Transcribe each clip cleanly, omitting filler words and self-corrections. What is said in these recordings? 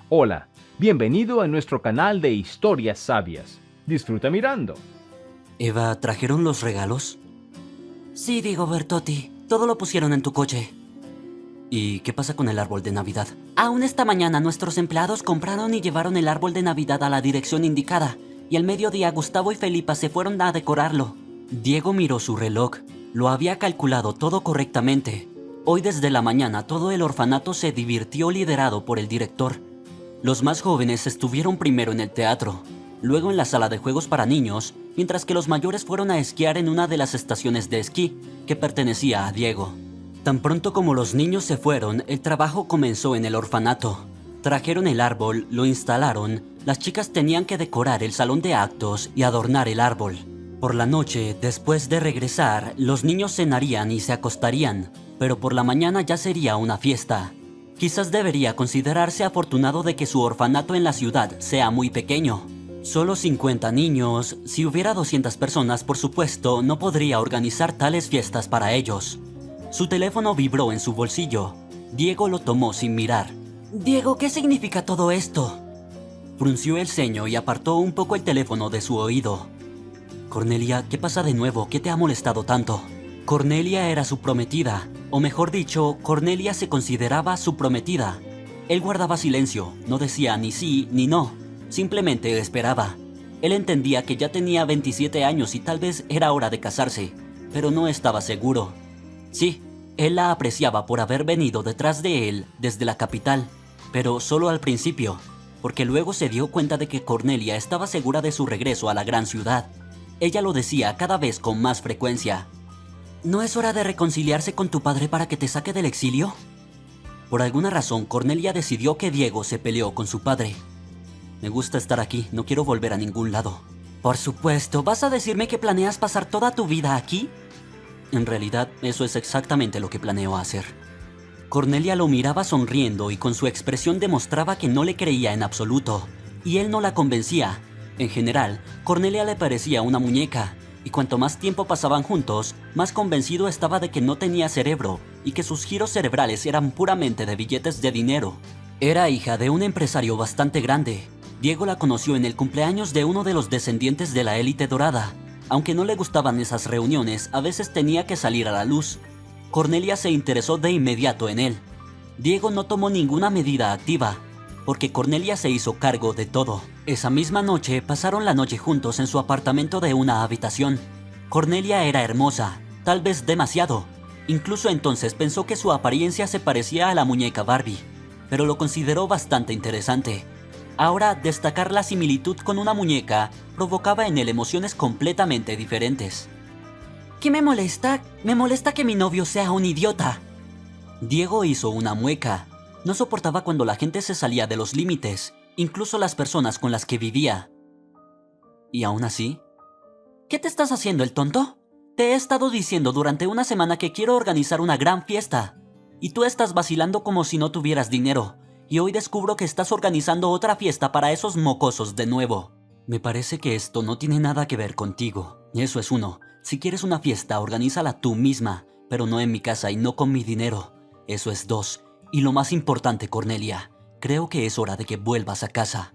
Hola, bienvenido a nuestro canal de historias sabias. Disfruta mirando. Eva, ¿trajeron los regalos? Sí, Diego Bertotti. Todo lo pusieron en tu coche. ¿Y qué pasa con el árbol de Navidad? Aún esta mañana nuestros empleados compraron y llevaron el árbol de Navidad a la dirección indicada. Y al mediodía Gustavo y Felipa se fueron a decorarlo. Diego miró su reloj. Lo había calculado todo correctamente. Hoy desde la mañana todo el orfanato se divirtió liderado por el director. Los más jóvenes estuvieron primero en el teatro, luego en la sala de juegos para niños, mientras que los mayores fueron a esquiar en una de las estaciones de esquí que pertenecía a Diego. Tan pronto como los niños se fueron, el trabajo comenzó en el orfanato. Trajeron el árbol, lo instalaron, las chicas tenían que decorar el salón de actos y adornar el árbol. Por la noche, después de regresar, los niños cenarían y se acostarían, pero por la mañana ya sería una fiesta. Quizás debería considerarse afortunado de que su orfanato en la ciudad sea muy pequeño. Solo 50 niños, si hubiera 200 personas, por supuesto, no podría organizar tales fiestas para ellos. Su teléfono vibró en su bolsillo. Diego lo tomó sin mirar. Diego, ¿qué significa todo esto? Frunció el ceño y apartó un poco el teléfono de su oído. Cornelia, ¿qué pasa de nuevo? ¿Qué te ha molestado tanto? Cornelia era su prometida, o mejor dicho, Cornelia se consideraba su prometida. Él guardaba silencio, no decía ni sí ni no, simplemente esperaba. Él entendía que ya tenía 27 años y tal vez era hora de casarse, pero no estaba seguro. Sí, él la apreciaba por haber venido detrás de él desde la capital, pero solo al principio, porque luego se dio cuenta de que Cornelia estaba segura de su regreso a la gran ciudad. Ella lo decía cada vez con más frecuencia. ¿No es hora de reconciliarse con tu padre para que te saque del exilio? Por alguna razón, Cornelia decidió que Diego se peleó con su padre. Me gusta estar aquí, no quiero volver a ningún lado. Por supuesto, ¿vas a decirme que planeas pasar toda tu vida aquí? En realidad, eso es exactamente lo que planeo hacer. Cornelia lo miraba sonriendo y con su expresión demostraba que no le creía en absoluto. Y él no la convencía. En general, Cornelia le parecía una muñeca. Y cuanto más tiempo pasaban juntos, más convencido estaba de que no tenía cerebro y que sus giros cerebrales eran puramente de billetes de dinero. Era hija de un empresario bastante grande. Diego la conoció en el cumpleaños de uno de los descendientes de la élite dorada. Aunque no le gustaban esas reuniones, a veces tenía que salir a la luz. Cornelia se interesó de inmediato en él. Diego no tomó ninguna medida activa, porque Cornelia se hizo cargo de todo. Esa misma noche pasaron la noche juntos en su apartamento de una habitación. Cornelia era hermosa, tal vez demasiado. Incluso entonces pensó que su apariencia se parecía a la muñeca Barbie, pero lo consideró bastante interesante. Ahora, destacar la similitud con una muñeca provocaba en él emociones completamente diferentes. ¿Qué me molesta? Me molesta que mi novio sea un idiota. Diego hizo una mueca. No soportaba cuando la gente se salía de los límites, incluso las personas con las que vivía. ¿Y aún así? ¿Qué te estás haciendo, el tonto? Te he estado diciendo durante una semana que quiero organizar una gran fiesta. Y tú estás vacilando como si no tuvieras dinero. Y hoy descubro que estás organizando otra fiesta para esos mocosos de nuevo. Me parece que esto no tiene nada que ver contigo. Eso es uno. Si quieres una fiesta, organízala tú misma, pero no en mi casa y no con mi dinero. Eso es dos. Y lo más importante, Cornelia, creo que es hora de que vuelvas a casa.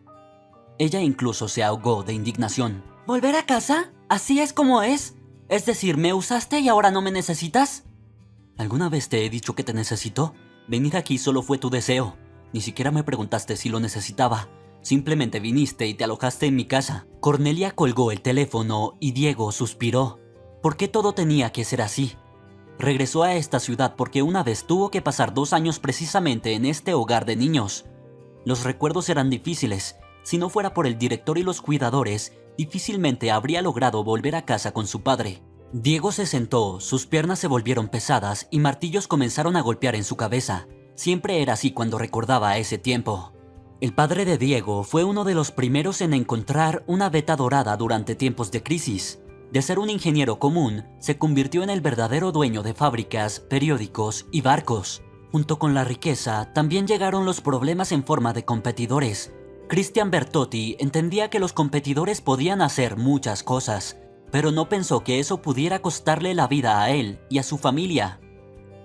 Ella incluso se ahogó de indignación. ¿Volver a casa? ¿Así es como es? Es decir, ¿me usaste y ahora no me necesitas? ¿Alguna vez te he dicho que te necesito? Venir aquí solo fue tu deseo. Ni siquiera me preguntaste si lo necesitaba. Simplemente viniste y te alojaste en mi casa. Cornelia colgó el teléfono y Diego suspiró. ¿Por qué todo tenía que ser así? Regresó a esta ciudad porque una vez tuvo que pasar 2 años precisamente en este hogar de niños. Los recuerdos eran difíciles. Si no fuera por el director y los cuidadores, difícilmente habría logrado volver a casa con su padre. Diego se sentó, sus piernas se volvieron pesadas y martillos comenzaron a golpear en su cabeza. Siempre era así cuando recordaba ese tiempo. El padre de Diego fue uno de los primeros en encontrar una veta dorada durante tiempos de crisis. De ser un ingeniero común, se convirtió en el verdadero dueño de fábricas, periódicos y barcos. Junto con la riqueza, también llegaron los problemas en forma de competidores. Cristian Bertotti entendía que los competidores podían hacer muchas cosas, pero no pensó que eso pudiera costarle la vida a él y a su familia.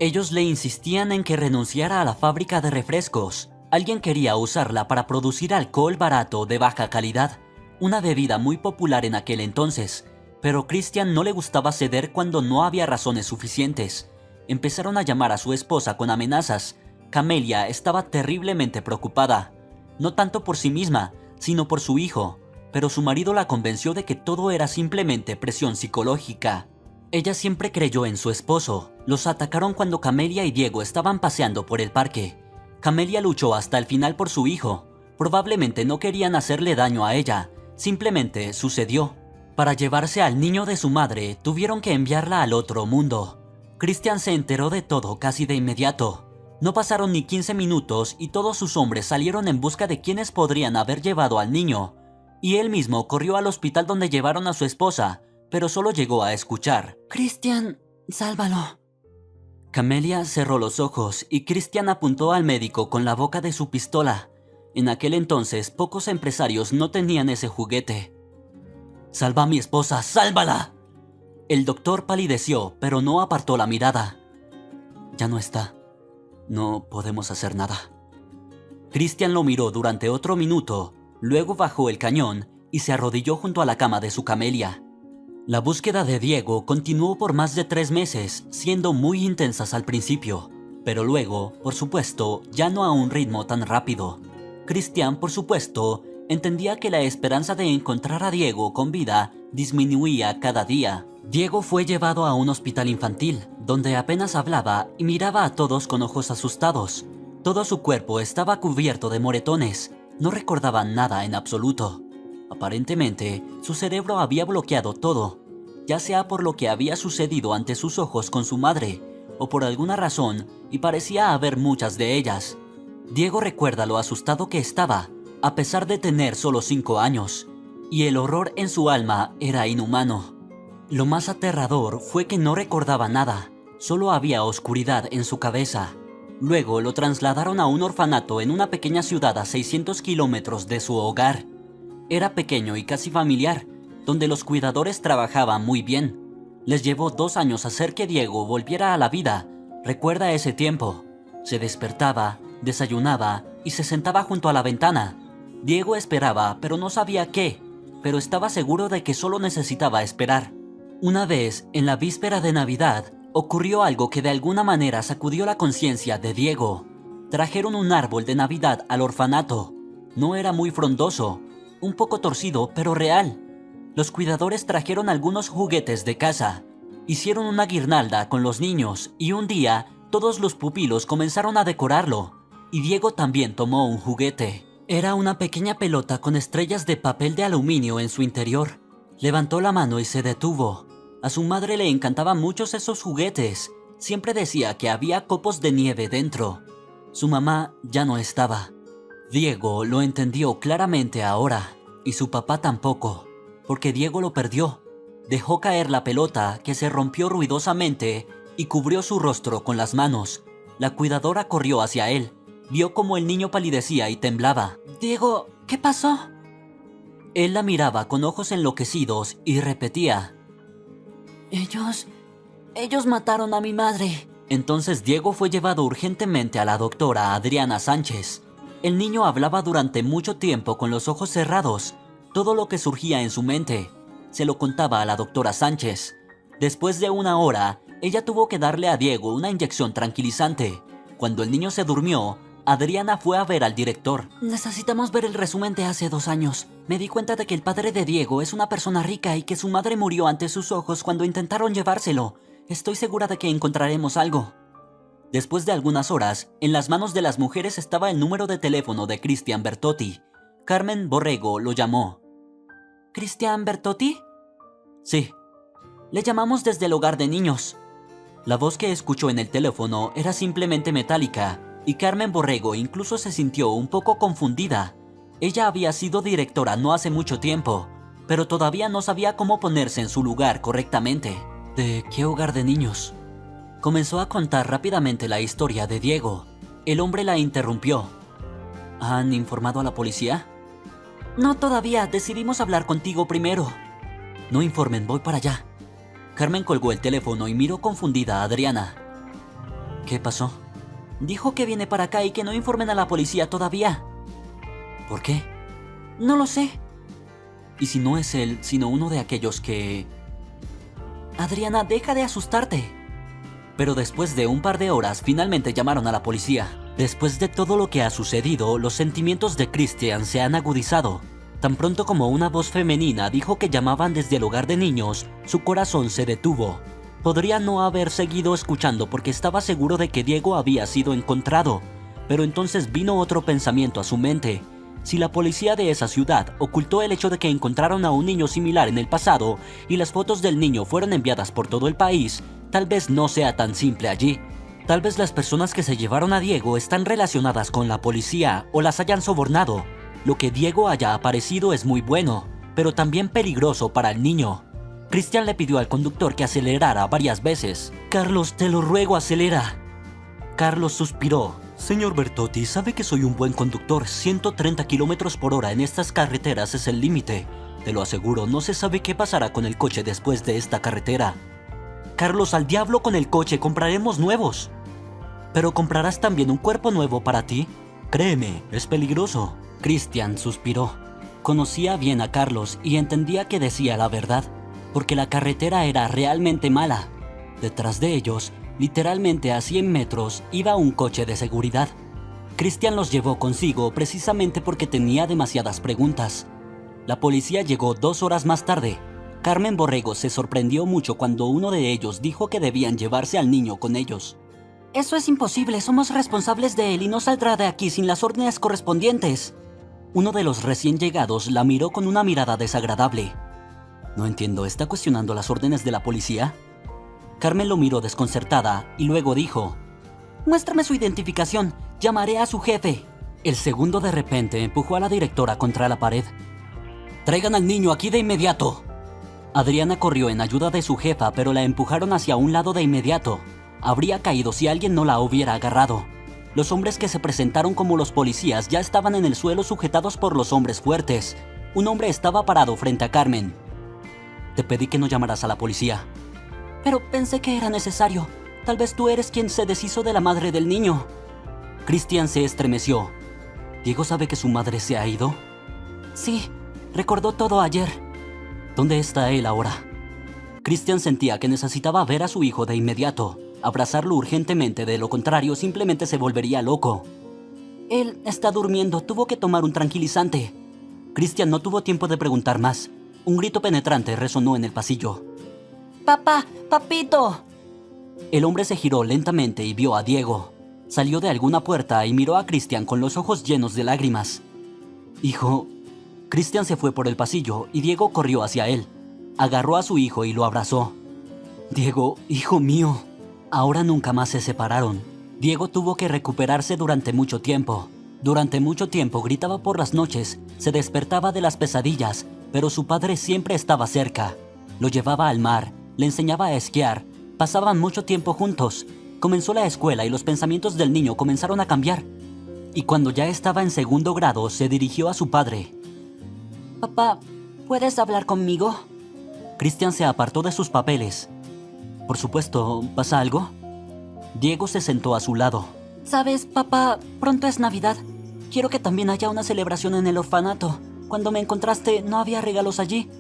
Ellos le insistían en que renunciara a la fábrica de refrescos, Alguien quería usarla para producir alcohol barato de baja calidad, una bebida muy popular en aquel entonces, pero Christian no le gustaba ceder cuando no había razones suficientes. Empezaron a llamar a su esposa con amenazas. Camelia estaba terriblemente preocupada, no tanto por sí misma, sino por su hijo, pero su marido la convenció de que todo era simplemente presión psicológica. Ella siempre creyó en su esposo. Los atacaron cuando Camelia y Diego estaban paseando por el parque. Camelia luchó hasta el final por su hijo. Probablemente no querían hacerle daño a ella, simplemente sucedió. Para llevarse al niño de su madre, tuvieron que enviarla al otro mundo. Christian se enteró de todo casi de inmediato. No pasaron ni 15 minutos y todos sus hombres salieron en busca de quienes podrían haber llevado al niño. Y él mismo corrió al hospital donde llevaron a su esposa, pero solo llegó a escuchar: «Christian, sálvalo». Camelia cerró los ojos y Christian apuntó al médico con la boca de su pistola. En aquel entonces, pocos empresarios no tenían ese juguete. «Salva a mi esposa, sálvala». El doctor palideció, pero no apartó la mirada. «Ya no está. No podemos hacer nada». Christian lo miró durante otro minuto, luego bajó el cañón y se arrodilló junto a la cama de su Camelia. La búsqueda de Diego continuó por más de 3 meses, siendo muy intensas al principio, pero luego, por supuesto, ya no a un ritmo tan rápido. Christian, por supuesto, entendía que la esperanza de encontrar a Diego con vida disminuía cada día. Diego fue llevado a un hospital infantil, donde apenas hablaba y miraba a todos con ojos asustados. Todo su cuerpo estaba cubierto de moretones, no recordaba nada en absoluto. Aparentemente, su cerebro había bloqueado todo, ya sea por lo que había sucedido ante sus ojos con su madre, o por alguna razón, y parecía haber muchas de ellas. Diego recuerda lo asustado que estaba, a pesar de tener solo 5 años, y el horror en su alma era inhumano. Lo más aterrador fue que no recordaba nada, solo había oscuridad en su cabeza. Luego lo trasladaron a un orfanato en una pequeña ciudad a 600 kilómetros de su hogar. Era pequeño y casi familiar, donde los cuidadores trabajaban muy bien. Les llevó 2 años hacer que Diego volviera a la vida. Recuerda ese tiempo. Se despertaba, desayunaba y se sentaba junto a la ventana. Diego esperaba, pero no sabía qué, pero estaba seguro de que solo necesitaba esperar. Una vez, en la víspera de Navidad, ocurrió algo que de alguna manera sacudió la conciencia de Diego. Trajeron un árbol de Navidad al orfanato. No era muy frondoso, un poco torcido, pero real. Los cuidadores trajeron algunos juguetes de casa. Hicieron una guirnalda con los niños y un día todos los pupilos comenzaron a decorarlo. Y Diego también tomó un juguete. Era una pequeña pelota con estrellas de papel de aluminio en su interior. Levantó la mano y se detuvo. A su madre le encantaban muchos esos juguetes. Siempre decía que había copos de nieve dentro. Su mamá ya no estaba. Diego lo entendió claramente ahora, y su papá tampoco, porque Diego lo perdió. Dejó caer la pelota, que se rompió ruidosamente, y cubrió su rostro con las manos. La cuidadora corrió hacia él. Vio cómo el niño palidecía y temblaba. «Diego, ¿qué pasó?». Él la miraba con ojos enloquecidos y repetía: Ellos mataron a mi madre». Entonces Diego fue llevado urgentemente a la doctora Adriana Sánchez. El niño hablaba durante mucho tiempo con los ojos cerrados. Todo lo que surgía en su mente se lo contaba a la doctora Sánchez. Después de 1 hora, ella tuvo que darle a Diego una inyección tranquilizante. Cuando el niño se durmió, Adriana fue a ver al director. «Necesitamos ver el resumen de hace 2 años. Me di cuenta de que el padre de Diego es una persona rica y que su madre murió ante sus ojos cuando intentaron llevárselo. Estoy segura de que encontraremos algo». Después de algunas horas, en las manos de las mujeres estaba el número de teléfono de Christian Bertotti. Carmen Borrego lo llamó. «¿Christian Bertotti?» «Sí. Le llamamos desde el hogar de niños». La voz que escuchó en el teléfono era simplemente metálica, y Carmen Borrego incluso se sintió un poco confundida. Ella había sido directora no hace mucho tiempo, pero todavía no sabía cómo ponerse en su lugar correctamente. ¿De qué hogar de niños? Comenzó a contar rápidamente la historia de Diego. El hombre la interrumpió. ¿Han informado a la policía? No, todavía. Decidimos hablar contigo primero. No informen, voy para allá. Carmen colgó el teléfono y miró confundida a Adriana. ¿Qué pasó? Dijo que viene para acá y que no informen a la policía todavía. ¿Por qué? No lo sé. ¿Y si no es él, sino uno de aquellos que... Adriana, deja de asustarte. Pero después de un par de horas, finalmente llamaron a la policía. Después de todo lo que ha sucedido, los sentimientos de Christian se han agudizado. Tan pronto como una voz femenina dijo que llamaban desde el hogar de niños, su corazón se detuvo. Podría no haber seguido escuchando porque estaba seguro de que Diego había sido encontrado. Pero entonces vino otro pensamiento a su mente. Si la policía de esa ciudad ocultó el hecho de que encontraron a un niño similar en el pasado y las fotos del niño fueron enviadas por todo el país, tal vez no sea tan simple allí. Tal vez las personas que se llevaron a Diego están relacionadas con la policía o las hayan sobornado. Lo que Diego haya aparecido es muy bueno, pero también peligroso para el niño. Christian le pidió al conductor que acelerara varias veces. «Carlos, te lo ruego, acelera». Carlos suspiró. «Señor Bertotti, sabe que soy un buen conductor. 130 kilómetros por hora en estas carreteras es el límite. Te lo aseguro, no se sabe qué pasará con el coche después de esta carretera». «Carlos, al diablo con el coche, compraremos nuevos». «¿Pero comprarás también un cuerpo nuevo para ti? Créeme, es peligroso». Christian suspiró. Conocía bien a Carlos y entendía que decía la verdad, porque la carretera era realmente mala. Detrás de ellos, literalmente a 100 metros, iba un coche de seguridad. Christian los llevó consigo precisamente porque tenía demasiadas preguntas. La policía llegó 2 horas más tarde. Carmen Borrego se sorprendió mucho cuando uno de ellos dijo que debían llevarse al niño con ellos. «Eso es imposible, somos responsables de él y no saldrá de aquí sin las órdenes correspondientes». Uno de los recién llegados la miró con una mirada desagradable. «No entiendo, ¿está cuestionando las órdenes de la policía?» Carmen lo miró desconcertada y luego dijo: «Muéstrame su identificación, llamaré a su jefe». El segundo de repente empujó a la directora contra la pared. «Traigan al niño aquí de inmediato». Adriana corrió en ayuda de su jefa, pero la empujaron hacia un lado de inmediato. Habría caído si alguien no la hubiera agarrado. Los hombres que se presentaron como los policías ya estaban en el suelo sujetados por los hombres fuertes. Un hombre estaba parado frente a Carmen. «Te pedí que no llamaras a la policía». «Pero pensé que era necesario. Tal vez tú eres quien se deshizo de la madre del niño». Christian se estremeció. «¿Diego sabe que su madre se ha ido?» «Sí, recordó todo ayer». «¿Dónde está él ahora?» Christian sentía que necesitaba ver a su hijo de inmediato, abrazarlo urgentemente, de lo contrario simplemente se volvería loco. «Él está durmiendo, tuvo que tomar un tranquilizante». Christian no tuvo tiempo de preguntar más. Un grito penetrante resonó en el pasillo. «¡Papá! ¡Papito!». El hombre se giró lentamente y vio a Diego. Salió de alguna puerta y miró a Christian con los ojos llenos de lágrimas. «Hijo». Christian se fue por el pasillo y Diego corrió hacia él. Agarró a su hijo y lo abrazó. «Diego, hijo mío». Ahora nunca más se separaron. Diego tuvo que recuperarse durante mucho tiempo. Durante mucho tiempo gritaba por las noches, se despertaba de las pesadillas, pero su padre siempre estaba cerca. Lo llevaba al mar, le enseñaba a esquiar, pasaban mucho tiempo juntos. Comenzó la escuela y los pensamientos del niño comenzaron a cambiar. Y cuando ya estaba en 2º grado, se dirigió a su padre. «Papá, ¿puedes hablar conmigo?». Christian se apartó de sus papeles. «Por supuesto, ¿pasa algo?». Diego se sentó a su lado. «Sabes, papá, pronto es Navidad. Quiero que también haya una celebración en el orfanato. Cuando me encontraste, no había regalos allí.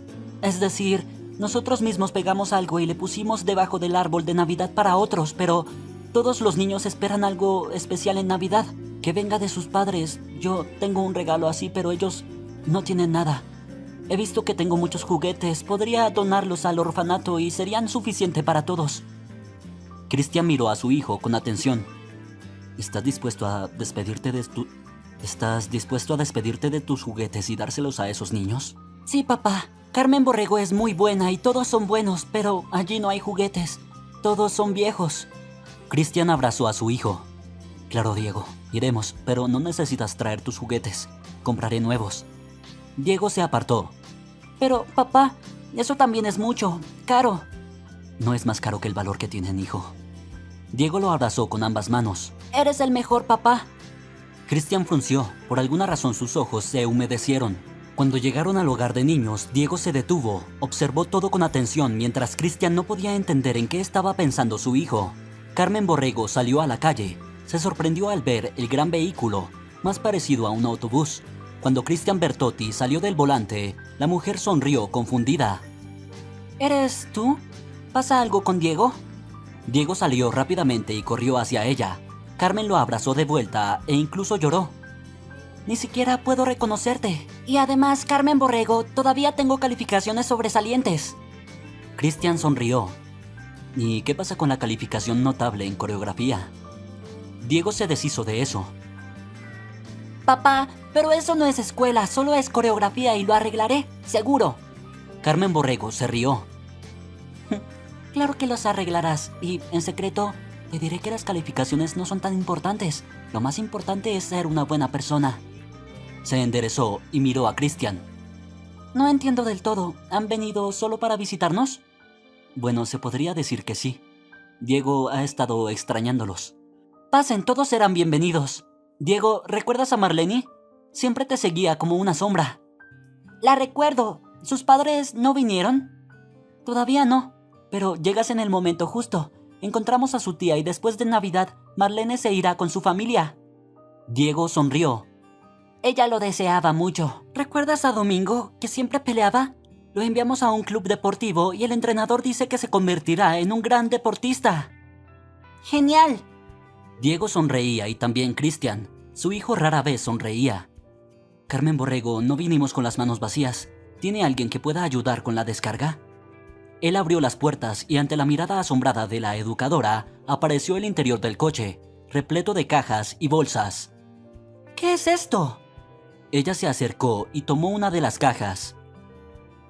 Es decir, nosotros mismos pegamos algo y le pusimos debajo del árbol de Navidad para otros, pero todos los niños esperan algo especial en Navidad, que venga de sus padres. Yo tengo un regalo así, pero ellos no tienen nada. He visto que tengo muchos juguetes, podría donarlos al orfanato y serían suficiente para todos». Christian miró a su hijo con atención. ¿Estás dispuesto a despedirte de tus juguetes y dárselos a esos niños? «Sí, papá. Carmen Borrego es muy buena y todos son buenos, pero allí no hay juguetes. Todos son viejos». Christian abrazó a su hijo. «Claro, Diego, iremos, pero no necesitas traer tus juguetes. Compraré nuevos». Diego se apartó. «Pero, papá, eso también es mucho, caro». «No es más caro que el valor que tienen, hijo». Diego lo abrazó con ambas manos. «Eres el mejor, papá». Christian frunció. Por alguna razón sus ojos se humedecieron. Cuando llegaron al hogar de niños, Diego se detuvo, observó todo con atención mientras Christian no podía entender en qué estaba pensando su hijo. Carmen Borrego salió a la calle. Se sorprendió al ver el gran vehículo, más parecido a un autobús. Cuando Christian Bertotti salió del volante, la mujer sonrió confundida. ¿Eres tú? ¿Pasa algo con Diego? Diego salió rápidamente y corrió hacia ella. Carmen lo abrazó de vuelta e incluso lloró. Ni siquiera puedo reconocerte. Y además, Carmen Borrego, todavía tengo calificaciones sobresalientes. Christian sonrió. ¿Y qué pasa con la calificación notable en coreografía? Diego se deshizo de eso. Papá, pero eso no es escuela, solo es coreografía y lo arreglaré, seguro. Carmen Borrego se rió. Claro que los arreglarás y, en secreto, te diré que las calificaciones no son tan importantes. Lo más importante es ser una buena persona. Se enderezó y miró a Christian. No entiendo del todo. ¿Han venido solo para visitarnos? Bueno, se podría decir que sí. Diego ha estado extrañándolos. Pasen, todos serán bienvenidos. Diego, ¿recuerdas a Marlene? Siempre te seguía como una sombra. La recuerdo. ¿Sus padres no vinieron? Todavía no, pero llegas en el momento justo. Encontramos a su tía y después de Navidad, Marlene se irá con su familia. Diego sonrió. Ella lo deseaba mucho. ¿Recuerdas a Domingo, que siempre peleaba? Lo enviamos a un club deportivo y el entrenador dice que se convertirá en un gran deportista. ¡Genial! Diego sonreía y también Christian. Su hijo rara vez sonreía. Carmen Borrego, no vinimos con las manos vacías. ¿Tiene alguien que pueda ayudar con la descarga? Él abrió las puertas y ante la mirada asombrada de la educadora, apareció el interior del coche, repleto de cajas y bolsas. ¿Qué es esto? Ella se acercó y tomó una de las cajas.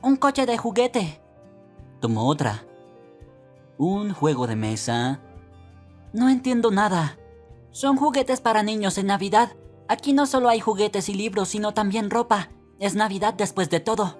Un coche de juguete. Tomó otra. Un juego de mesa. No entiendo nada. Son juguetes para niños en Navidad. Aquí no solo hay juguetes y libros, sino también ropa. Es Navidad después de todo.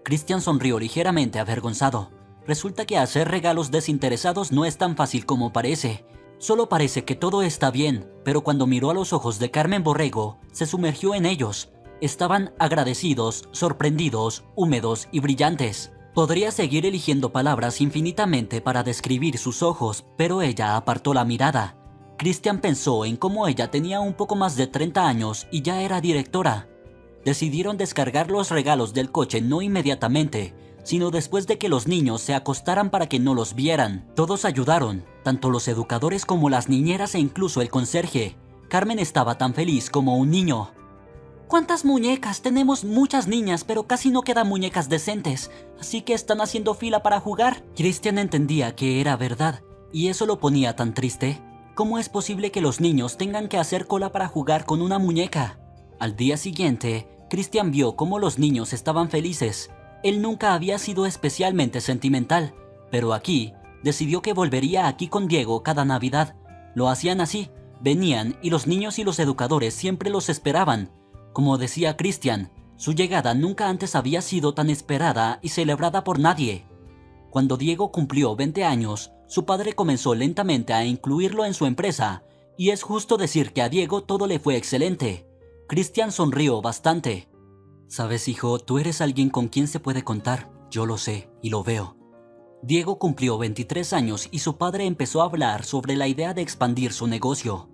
Christian sonrió ligeramente avergonzado. Resulta que hacer regalos desinteresados no es tan fácil como parece. Solo parece que todo está bien, pero cuando miró a los ojos de Carmen Borrego, se sumergió en ellos. Estaban agradecidos, sorprendidos, húmedos y brillantes. Podría seguir eligiendo palabras infinitamente para describir sus ojos, pero ella apartó la mirada. Christian pensó en cómo ella tenía un poco más de 30 años y ya era directora. Decidieron descargar los regalos del coche no inmediatamente, sino después de que los niños se acostaran para que no los vieran. Todos ayudaron, tanto los educadores como las niñeras e incluso el conserje. Carmen estaba tan feliz como un niño. ¿Cuántas muñecas? Tenemos muchas niñas, pero casi no quedan muñecas decentes, así que están haciendo fila para jugar. Christian entendía que era verdad, y eso lo ponía tan triste. ¿Cómo es posible que los niños tengan que hacer cola para jugar con una muñeca? Al día siguiente, Christian vio cómo los niños estaban felices. Él nunca había sido especialmente sentimental, pero aquí, decidió que volvería aquí con Diego cada Navidad. Lo hacían así, venían y los niños y los educadores siempre los esperaban. Como decía Christian, su llegada nunca antes había sido tan esperada y celebrada por nadie. Cuando Diego cumplió 20 años, su padre comenzó lentamente a incluirlo en su empresa, y es justo decir que a Diego todo le fue excelente. Christian sonrió bastante. Sabes, hijo, tú eres alguien con quien se puede contar. Yo lo sé y lo veo. Diego cumplió 23 años y su padre empezó a hablar sobre la idea de expandir su negocio.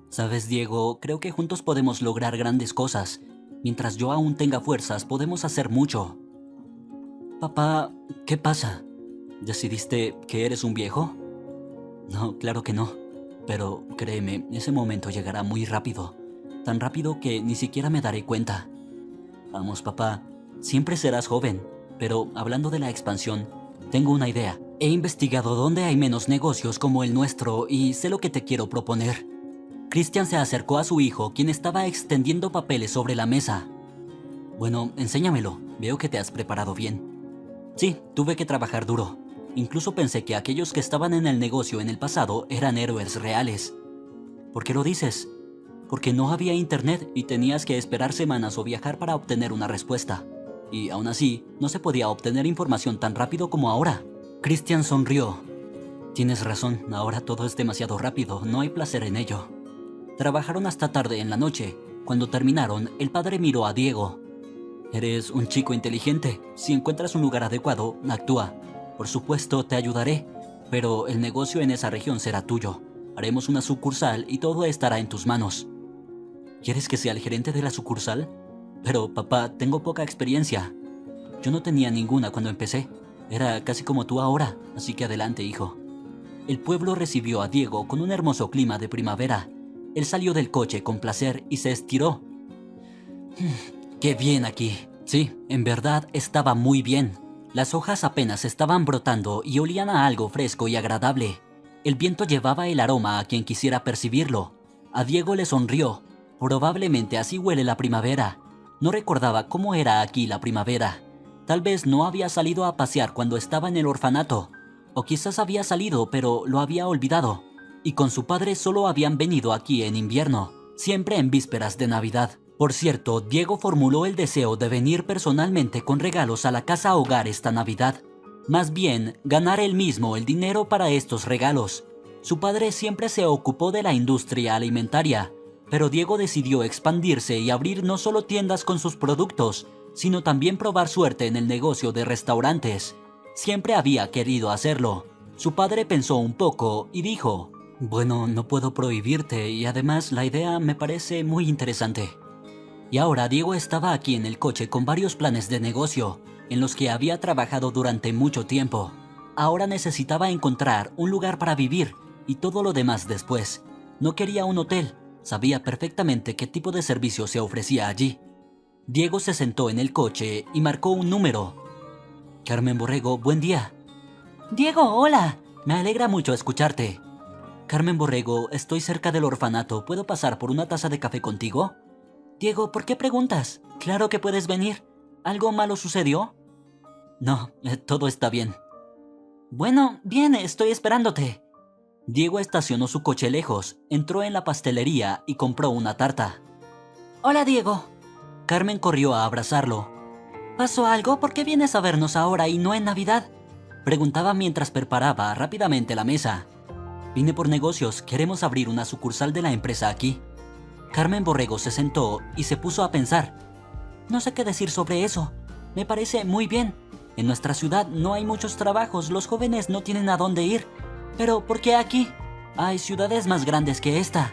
Sabes, Diego, creo que juntos podemos lograr grandes cosas. Mientras yo aún tenga fuerzas, podemos hacer mucho. Papá, ¿qué pasa? ¿Decidiste que eres un viejo? No, claro que no. Pero créeme, ese momento llegará muy rápido. Tan rápido que ni siquiera me daré cuenta. Vamos, papá, siempre serás joven. Pero hablando de la expansión, tengo una idea. He investigado dónde hay menos negocios como el nuestro y sé lo que te quiero proponer. Christian se acercó a su hijo, quien estaba extendiendo papeles sobre la mesa. Bueno, enséñamelo. Veo que te has preparado bien. Sí, tuve que trabajar duro. Incluso pensé que aquellos que estaban en el negocio en el pasado eran héroes reales. ¿Por qué lo dices? Porque no había internet y tenías que esperar semanas o viajar para obtener una respuesta. Y aún así, no se podía obtener información tan rápido como ahora. Christian sonrió. Tienes razón, ahora todo es demasiado rápido, no hay placer en ello. Trabajaron hasta tarde en la noche. Cuando terminaron, el padre miró a Diego. Eres un chico inteligente. Si encuentras un lugar adecuado, actúa. Por supuesto, te ayudaré, pero el negocio en esa región será tuyo. Haremos una sucursal y todo estará en tus manos. ¿Quieres que sea el gerente de la sucursal? Pero, papá, tengo poca experiencia. Yo no tenía ninguna cuando empecé. Era casi como tú ahora, así que adelante, hijo. El pueblo recibió a Diego con un hermoso clima de primavera. Él salió del coche con placer y se estiró. ¡Qué bien aquí! Sí, en verdad estaba muy bien. Las hojas apenas estaban brotando y olían a algo fresco y agradable. El viento llevaba el aroma a quien quisiera percibirlo. A Diego le sonrió. Probablemente así huele la primavera. No recordaba cómo era aquí la primavera. Tal vez no había salido a pasear cuando estaba en el orfanato. O quizás había salido, pero lo había olvidado. Y con su padre solo habían venido aquí en invierno, siempre en vísperas de Navidad. Por cierto, Diego formuló el deseo de venir personalmente con regalos a la casa hogar esta Navidad. Más bien, ganar él mismo el dinero para estos regalos. Su padre siempre se ocupó de la industria alimentaria, pero Diego decidió expandirse y abrir no solo tiendas con sus productos, sino también probar suerte en el negocio de restaurantes. Siempre había querido hacerlo. Su padre pensó un poco y dijo: bueno, no puedo prohibirte y además la idea me parece muy interesante. Y ahora Diego estaba aquí en el coche con varios planes de negocio, en los que había trabajado durante mucho tiempo. Ahora necesitaba encontrar un lugar para vivir y todo lo demás después. No quería un hotel, sabía perfectamente qué tipo de servicio se ofrecía allí. Diego se sentó en el coche y marcó un número. Carmen Borrego, buen día. Diego, hola. Me alegra mucho escucharte. Carmen Borrego, estoy cerca del orfanato. ¿Puedo pasar por una taza de café contigo? Diego, ¿por qué preguntas? Claro que puedes venir. ¿Algo malo sucedió? No, todo está bien. Bueno, bien, estoy esperándote. Diego estacionó su coche lejos, entró en la pastelería y compró una tarta. Hola, Diego. Carmen corrió a abrazarlo. ¿Pasó algo? ¿Por qué vienes a vernos ahora y no en Navidad? Preguntaba mientras preparaba rápidamente la mesa. Vine por negocios, queremos abrir una sucursal de la empresa aquí. Carmen Borrego se sentó y se puso a pensar. No sé qué decir sobre eso. Me parece muy bien. En nuestra ciudad no hay muchos trabajos, los jóvenes no tienen a dónde ir. Pero ¿por qué aquí? Hay ciudades más grandes que esta.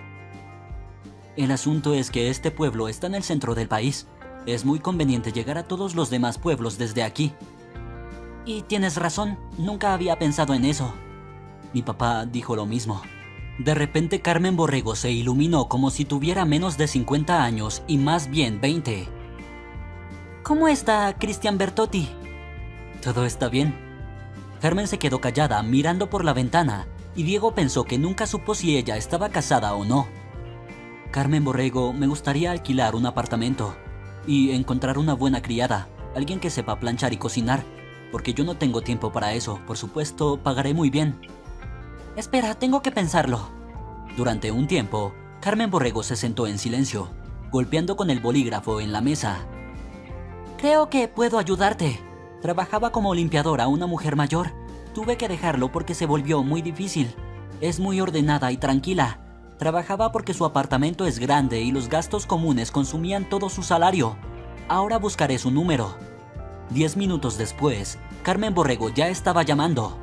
El asunto es que este pueblo está en el centro del país. Es muy conveniente llegar a todos los demás pueblos desde aquí. Y tienes razón, nunca había pensado en eso. Mi papá dijo lo mismo. De repente Carmen Borrego se iluminó como si tuviera menos de 50 años y más bien 20. ¿Cómo está Cristian Bertotti? Todo está bien. Carmen se quedó callada mirando por la ventana y Diego pensó que nunca supo si ella estaba casada o no. Carmen Borrego, me gustaría alquilar un apartamento y encontrar una buena criada, alguien que sepa planchar y cocinar, porque yo no tengo tiempo para eso. Por supuesto, pagaré muy bien. Espera, tengo que pensarlo. Durante un tiempo, Carmen Borrego se sentó en silencio, golpeando con el bolígrafo en la mesa. Creo que puedo ayudarte. Trabajaba como limpiadora una mujer mayor. Tuve que dejarlo porque se volvió muy difícil. Es muy ordenada y tranquila. Trabajaba porque su apartamento es grande y los gastos comunes consumían todo su salario. Ahora buscaré su número. 10 minutos después, Carmen Borrego ya estaba llamando.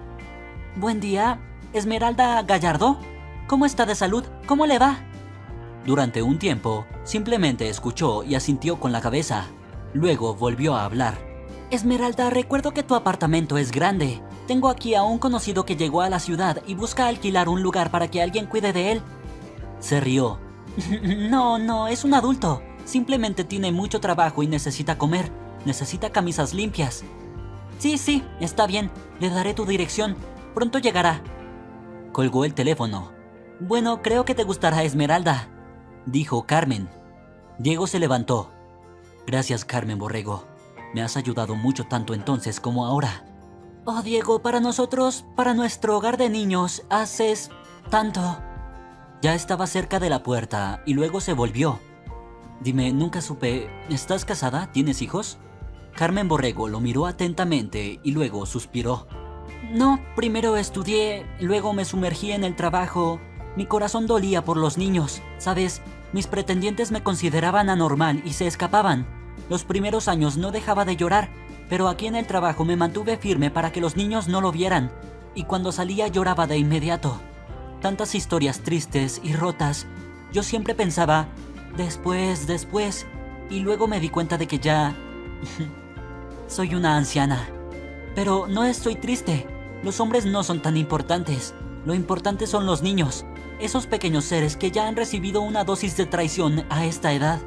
Buen día, Esmeralda Gallardo. ¿Cómo está de salud? ¿Cómo le va? Durante un tiempo, simplemente escuchó y asintió con la cabeza. Luego volvió a hablar. Esmeralda, recuerdo que tu apartamento es grande. Tengo aquí a un conocido que llegó a la ciudad y busca alquilar un lugar para que alguien cuide de él. Se rió. No, es un adulto. Simplemente tiene mucho trabajo y necesita comer. Necesita camisas limpias. Sí, está bien. Le daré tu dirección. Pronto llegará. Colgó el teléfono. Bueno, creo que te gustará Esmeralda, dijo Carmen. Diego se levantó. Gracias, Carmen Borrego. Me has ayudado mucho tanto entonces como ahora. Oh, Diego, para nosotros, para nuestro hogar de niños, haces tanto. Ya estaba cerca de la puerta y luego se volvió. Dime, nunca supe, ¿estás casada? ¿Tienes hijos? Carmen Borrego lo miró atentamente y luego suspiró. No, primero estudié, luego me sumergí en el trabajo. Mi corazón dolía por los niños, ¿sabes? Mis pretendientes me consideraban anormal y se escapaban. Los primeros años no dejaba de llorar, pero aquí en el trabajo me mantuve firme para que los niños no lo vieran. Y cuando salía lloraba de inmediato. tantas historias tristes y rotas. Yo siempre pensaba, después, y luego me di cuenta de que ya... soy una anciana. Pero no estoy triste. Los hombres no son tan importantes. Lo importante son los niños, esos pequeños seres que ya han recibido una dosis de traición a esta edad.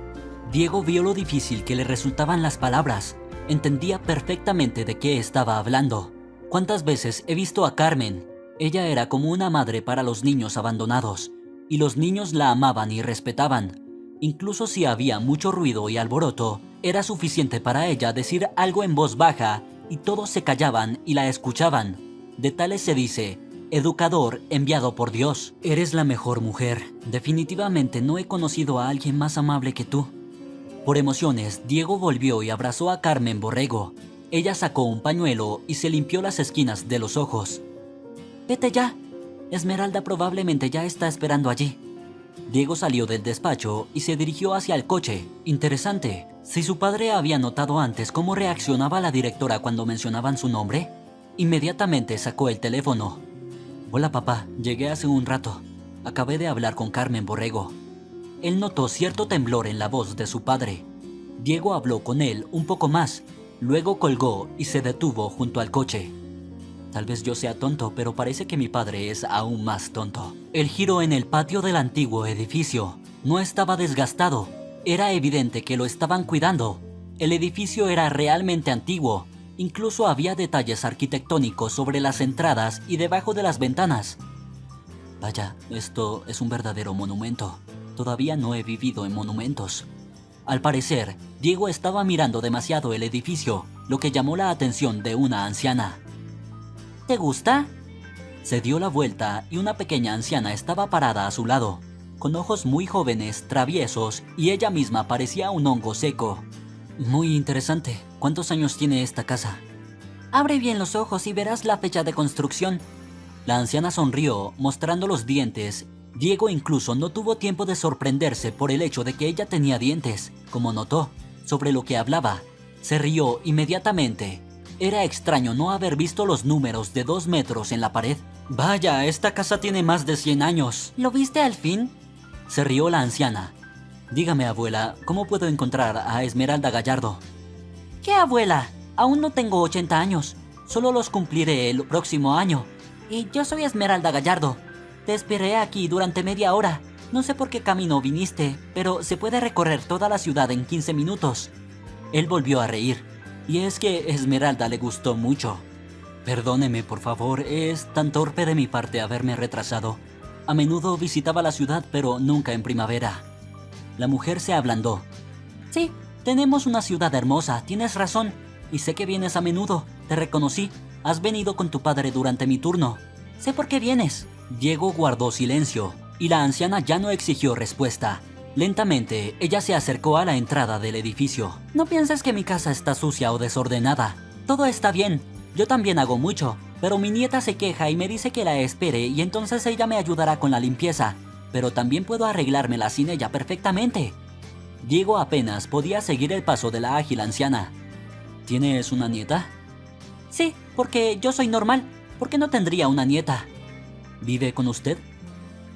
Diego vio lo difícil que le resultaban las palabras. Entendía perfectamente de qué estaba hablando. ¿Cuántas veces he visto a Carmen? Ella era como una madre para los niños abandonados, y los niños la amaban y respetaban. Incluso si había mucho ruido y alboroto, era suficiente para ella decir algo en voz baja y todos se callaban y la escuchaban. De tales se dice, educador enviado por Dios. Eres la mejor mujer. Definitivamente no he conocido a alguien más amable que tú. Por emociones, Diego volvió y abrazó a Carmen Borrego. Ella sacó un pañuelo y se limpió las esquinas de los ojos. Vete ya. Esmeralda probablemente ya está esperando allí. Diego salió del despacho y se dirigió hacia el coche. Interesante. Si su padre había notado antes cómo reaccionaba la directora cuando mencionaban su nombre, inmediatamente sacó el teléfono. Hola papá, llegué hace un rato. Acabé de hablar con Carmen Borrego. Él notó cierto temblor en la voz de su padre. Diego habló con él un poco más, luego colgó y se detuvo junto al coche. Tal vez yo sea tonto, pero parece que mi padre es aún más tonto. El giro en el patio del antiguo edificio no estaba desgastado. Era evidente que lo estaban cuidando. El edificio era realmente antiguo. Incluso había detalles arquitectónicos sobre las entradas y debajo de las ventanas. Vaya, esto es un verdadero monumento. Todavía no he vivido en monumentos. Al parecer, Diego estaba mirando demasiado el edificio, lo que llamó la atención de una anciana. ¿Te gusta? Se dio la vuelta y una pequeña anciana estaba parada a su lado, con ojos muy jóvenes, traviesos, y ella misma parecía un hongo seco. Muy interesante. ¿Cuántos años tiene esta casa? Abre bien los ojos y verás la fecha de construcción. La anciana sonrió, mostrando los dientes. Diego incluso no tuvo tiempo de sorprenderse por el hecho de que ella tenía dientes, como notó, sobre lo que hablaba. Se rió inmediatamente. Era extraño no haber visto los números de 2 metros en la pared. Vaya, esta casa tiene más de 100 años. ¿Lo viste al fin? Se rió la anciana. Dígame, abuela, ¿cómo puedo encontrar a Esmeralda Gallardo? ¿Qué abuela? Aún no tengo 80 años. Solo los cumpliré el próximo año. Y yo soy Esmeralda Gallardo. Te esperé aquí durante media hora. No sé por qué camino viniste, pero se puede recorrer toda la ciudad en 15 minutos. Él volvió a reír. Y es que Esmeralda le gustó mucho. Perdóneme, por favor, es tan torpe de mi parte haberme retrasado. A menudo visitaba la ciudad, pero nunca en primavera. La mujer se ablandó. Sí, tenemos una ciudad hermosa, tienes razón. Y sé que vienes a menudo, te reconocí. Has venido con tu padre durante mi turno. Sé por qué vienes. Diego guardó silencio, y la anciana ya no exigió respuesta. Lentamente, ella se acercó a la entrada del edificio. No pienses que mi casa está sucia o desordenada. Todo está bien. Yo también hago mucho, pero mi nieta se queja y me dice que la espere y entonces ella me ayudará con la limpieza. Pero también puedo arreglármela sin ella perfectamente. Diego apenas podía seguir el paso de la ágil anciana. ¿Tienes una nieta? Sí, porque yo soy normal. ¿Por qué no tendría una nieta? ¿Vive con usted?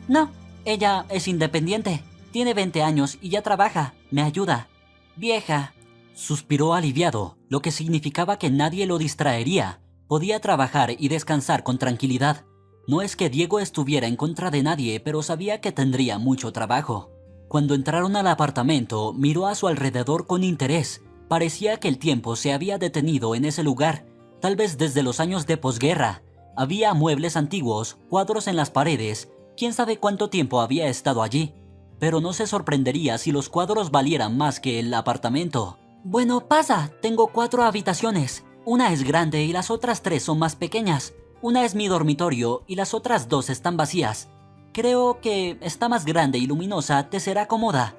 No, ella es independiente. Tiene 20 años y ya trabaja. Me ayuda. Vieja. Suspiró aliviado, lo que significaba que nadie lo distraería. Podía trabajar y descansar con tranquilidad. No es que Diego estuviera en contra de nadie, pero sabía que tendría mucho trabajo. Cuando entraron al apartamento, miró a su alrededor con interés. Parecía que el tiempo se había detenido en ese lugar, tal vez desde los años de posguerra. Había muebles antiguos, cuadros en las paredes. Quién sabe cuánto tiempo había estado allí. Pero no se sorprendería si los cuadros valieran más que el apartamento. Bueno, pasa, tengo 4 habitaciones. Una es grande y las otras 3 son más pequeñas. Una es mi dormitorio y las otras 2 están vacías. Creo que esta más grande y luminosa te será cómoda.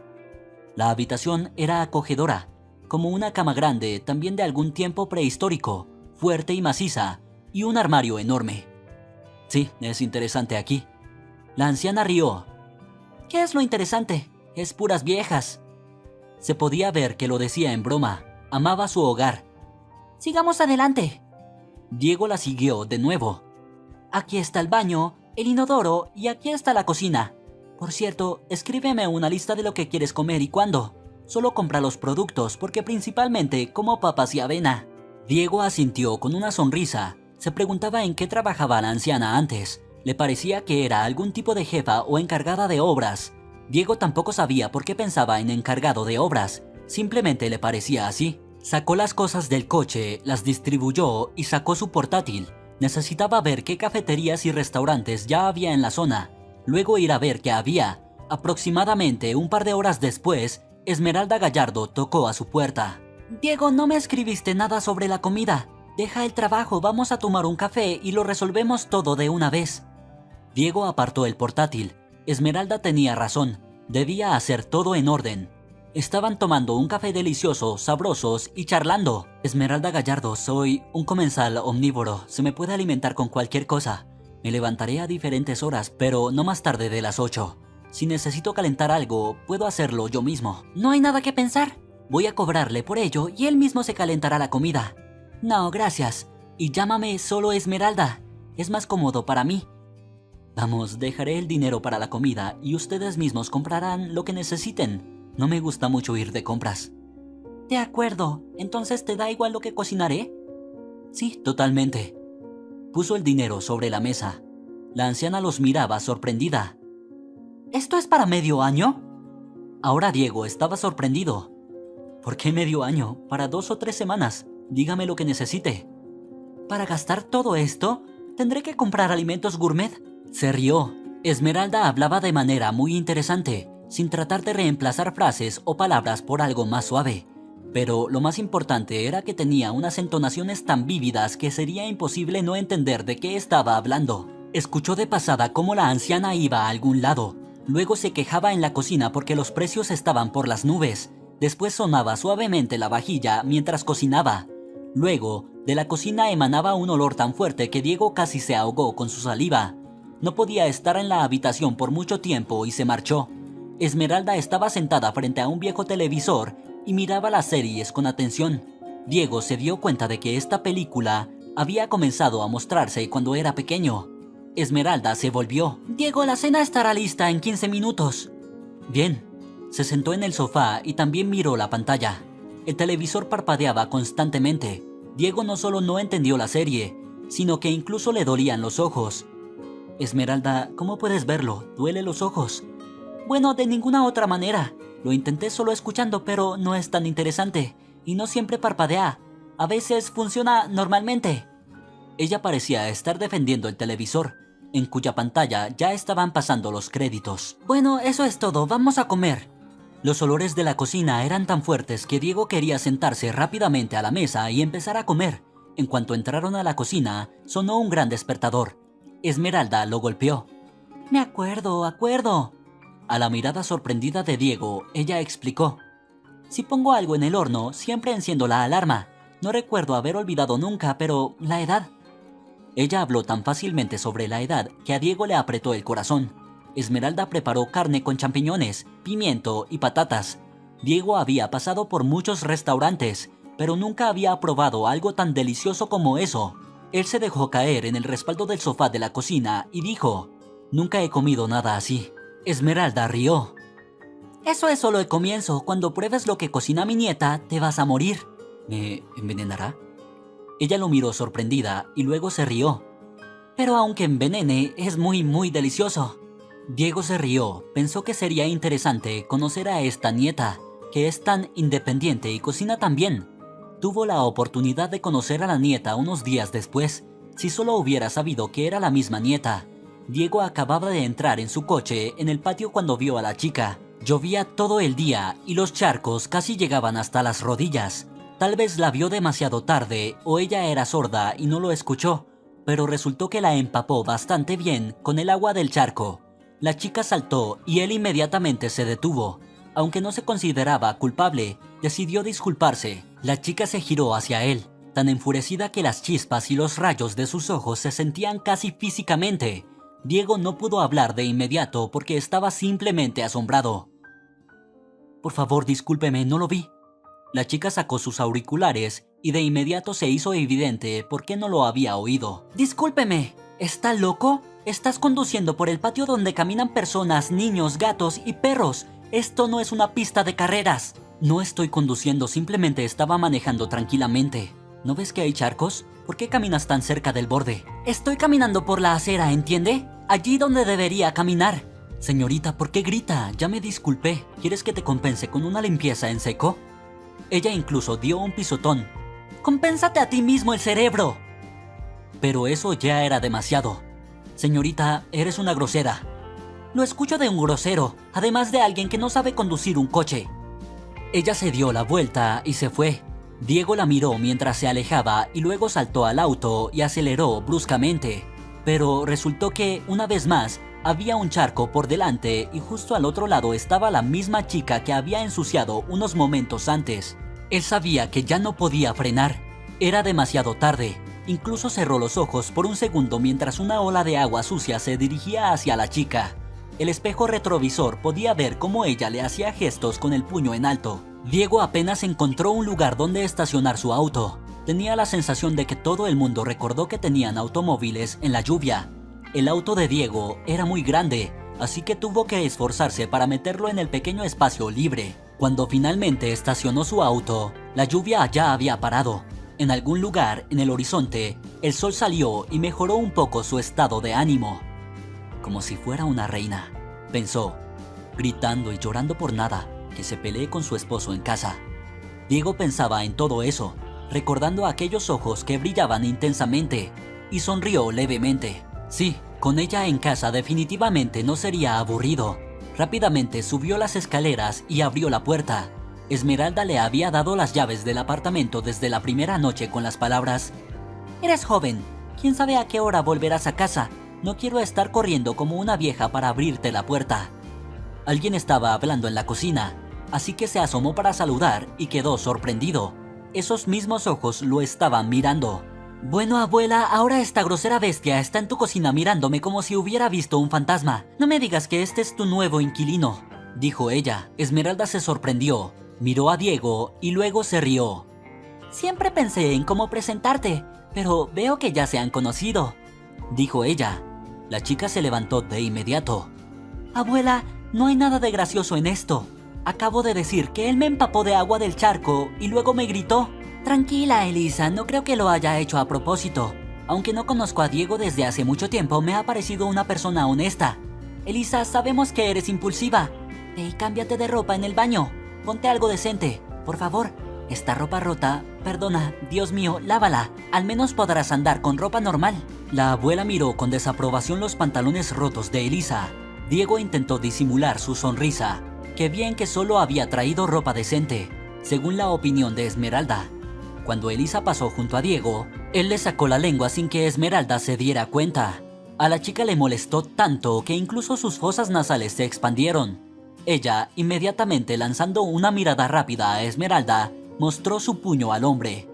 La habitación era acogedora, como una cama grande, también de algún tiempo prehistórico, fuerte y maciza, y un armario enorme. Sí, es interesante aquí. La anciana rió. ¿Qué es lo interesante? Es puras viejas. Se podía ver que lo decía en broma. Amaba su hogar. Sigamos adelante. Diego la siguió de nuevo. Aquí está el baño, el inodoro y aquí está la cocina. Por cierto, escríbeme una lista de lo que quieres comer y cuándo. Solo compra los productos porque principalmente como papas y avena. Diego asintió con una sonrisa. Se preguntaba en qué trabajaba la anciana antes. Le parecía que era algún tipo de jefa o encargada de obras. Diego tampoco sabía por qué pensaba en encargado de obras. Simplemente le parecía así. Sacó las cosas del coche, las distribuyó y sacó su portátil. Necesitaba ver qué cafeterías y restaurantes ya había en la zona. Luego ir a ver qué había. Aproximadamente un par de horas después, Esmeralda Gallardo tocó a su puerta. Diego, no me escribiste nada sobre la comida. Deja el trabajo, vamos a tomar un café y lo resolvemos todo de una vez. Diego apartó el portátil. Esmeralda tenía razón. Debía hacer todo en orden. Estaban tomando un café delicioso, sabrosos y charlando. Esmeralda Gallardo, soy un comensal omnívoro. Se me puede alimentar con cualquier cosa. Me levantaré a diferentes horas, pero no más tarde de las 8. Si necesito calentar algo, puedo hacerlo yo mismo. No hay nada que pensar. Voy a cobrarle por ello y él mismo se calentará la comida. No, gracias. Y llámame solo Esmeralda. Es más cómodo para mí. Vamos, dejaré el dinero para la comida y ustedes mismos comprarán lo que necesiten. No me gusta mucho ir de compras. De acuerdo. ¿Entonces te da igual lo que cocinaré? Sí, totalmente. Puso el dinero sobre la mesa. La anciana los miraba sorprendida. ¿Esto es para medio año? Ahora Diego estaba sorprendido. ¿Por qué medio año? Para 2 o 3 semanas. Dígame lo que necesite. ¿Para gastar todo esto? ¿Tendré que comprar alimentos gourmet? Se rió. Esmeralda hablaba de manera muy interesante, sin tratar de reemplazar frases o palabras por algo más suave. Pero lo más importante era que tenía unas entonaciones tan vívidas que sería imposible no entender de qué estaba hablando. Escuchó de pasada cómo la anciana iba a algún lado. Luego se quejaba en la cocina porque los precios estaban por las nubes. Después sonaba suavemente la vajilla mientras cocinaba. Luego, de la cocina emanaba un olor tan fuerte que Diego casi se ahogó con su saliva. No podía estar en la habitación por mucho tiempo y se marchó. Esmeralda estaba sentada frente a un viejo televisor y miraba las series con atención. Diego se dio cuenta de que esta película había comenzado a mostrarse cuando era pequeño. Esmeralda se volvió. Diego, la cena estará lista en 15 minutos. Bien. Se sentó en el sofá y también miró la pantalla. El televisor parpadeaba constantemente. Diego no solo no entendió la serie, sino que incluso le dolían los ojos. Esmeralda, ¿cómo puedes verlo? ¿Duele los ojos? Bueno, de ninguna otra manera. Lo intenté solo escuchando, pero no es tan interesante. Y no siempre parpadea. A veces funciona normalmente. Ella parecía estar defendiendo el televisor, en cuya pantalla ya estaban pasando los créditos. Bueno, eso es todo. Vamos a comer. Los olores de la cocina eran tan fuertes que Diego quería sentarse rápidamente a la mesa y empezar a comer. En cuanto entraron a la cocina, sonó un gran despertador. Esmeralda lo golpeó. Me acuerdo. A la mirada sorprendida de Diego, ella explicó. Si pongo algo en el horno, siempre enciendo la alarma. No recuerdo haber olvidado nunca, pero la edad. Ella habló tan fácilmente sobre la edad que a Diego le apretó el corazón. Esmeralda preparó carne con champiñones, pimiento y patatas. Diego había pasado por muchos restaurantes, pero nunca había probado algo tan delicioso como eso. Él se dejó caer en el respaldo del sofá de la cocina y dijo, nunca he comido nada así. Esmeralda rió. Eso es solo el comienzo. Cuando pruebes lo que cocina mi nieta, te vas a morir. ¿Me envenenará? Ella lo miró sorprendida y luego se rió. Pero aunque envenene, es muy delicioso. Diego se rió. Pensó que sería interesante conocer a esta nieta, que es tan independiente y cocina tan bien. Tuvo la oportunidad de conocer a la nieta unos días después. Si solo hubiera sabido que era la misma nieta. Diego acababa de entrar en su coche en el patio cuando vio a la chica. Llovía todo el día y los charcos casi llegaban hasta las rodillas. Tal vez la vio demasiado tarde o ella era sorda y no lo escuchó, pero resultó que la empapó bastante bien con el agua del charco. La chica saltó y él inmediatamente se detuvo. Aunque no se consideraba culpable, decidió disculparse. La chica se giró hacia él, tan enfurecida que las chispas y los rayos de sus ojos se sentían casi físicamente. Diego no pudo hablar de inmediato porque estaba simplemente asombrado. Por favor, discúlpeme, no lo vi. La chica sacó sus auriculares y de inmediato se hizo evidente por qué no lo había oído. Discúlpeme, ¿está loco? Estás conduciendo por el patio donde caminan personas, niños, gatos y perros. Esto no es una pista de carreras. No estoy conduciendo, simplemente estaba manejando tranquilamente. ¿No ves que hay charcos? ¿Por qué caminas tan cerca del borde? Estoy caminando por la acera, ¿entiende? Allí donde debería caminar. Señorita, ¿por qué grita? Ya me disculpé. ¿Quieres que te compense con una limpieza en seco? Ella incluso dio un pisotón. ¡Compénsate a ti mismo el cerebro! Pero eso ya era demasiado. Señorita, eres una grosera. Lo escucho de un grosero, además de alguien que no sabe conducir un coche. Ella se dio la vuelta y se fue. Diego la miró mientras se alejaba y luego saltó al auto y aceleró bruscamente. Pero resultó que, una vez más, había un charco por delante y justo al otro lado estaba la misma chica que había ensuciado unos momentos antes. Él sabía que ya no podía frenar. Era demasiado tarde. Incluso cerró los ojos por un segundo mientras una ola de agua sucia se dirigía hacia la chica. El espejo retrovisor podía ver cómo ella le hacía gestos con el puño en alto. Diego apenas encontró un lugar donde estacionar su auto. Tenía la sensación de que todo el mundo recordó que tenían automóviles en la lluvia. El auto de Diego era muy grande, así que tuvo que esforzarse para meterlo en el pequeño espacio libre. Cuando finalmente estacionó su auto, la lluvia ya había parado. En algún lugar en el horizonte, el sol salió y mejoró un poco su estado de ánimo. Como si fuera una reina, pensó, gritando y llorando por nada, que se pelee con su esposo en casa. Diego pensaba en todo eso, recordando aquellos ojos que brillaban intensamente, y sonrió levemente. Sí, con ella en casa definitivamente no sería aburrido. Rápidamente subió las escaleras y abrió la puerta. Esmeralda le había dado las llaves del apartamento desde la primera noche con las palabras: «Eres joven, quién sabe a qué hora volverás a casa. No quiero estar corriendo como una vieja para abrirte la puerta». Alguien estaba hablando en la cocina, así que se asomó para saludar y quedó sorprendido. Esos mismos ojos lo estaban mirando. «Bueno, abuela, ahora esta grosera bestia está en tu cocina mirándome como si hubiera visto un fantasma. No me digas que este es tu nuevo inquilino», dijo ella. Esmeralda se sorprendió. Miró a Diego y luego se rió. «Siempre pensé en cómo presentarte, pero veo que ya se han conocido», dijo ella. La chica se levantó de inmediato. «Abuela, no hay nada de gracioso en esto. Acabo de decir que él me empapó de agua del charco y luego me gritó». «Tranquila, Elisa, no creo que lo haya hecho a propósito. Aunque no conozco a Diego desde hace mucho tiempo, me ha parecido una persona honesta. Elisa, sabemos que eres impulsiva. Ve y cámbiate de ropa en el baño. Ponte algo decente, por favor. Esta ropa rota, perdona, Dios mío, lávala. Al menos podrás andar con ropa normal». La abuela miró con desaprobación los pantalones rotos de Elisa. Diego intentó disimular su sonrisa. Qué bien que solo había traído ropa decente, según la opinión de Esmeralda. Cuando Elisa pasó junto a Diego, él le sacó la lengua sin que Esmeralda se diera cuenta. A la chica le molestó tanto que incluso sus fosas nasales se expandieron. Ella, inmediatamente lanzando una mirada rápida a Esmeralda, mostró su puño al hombre.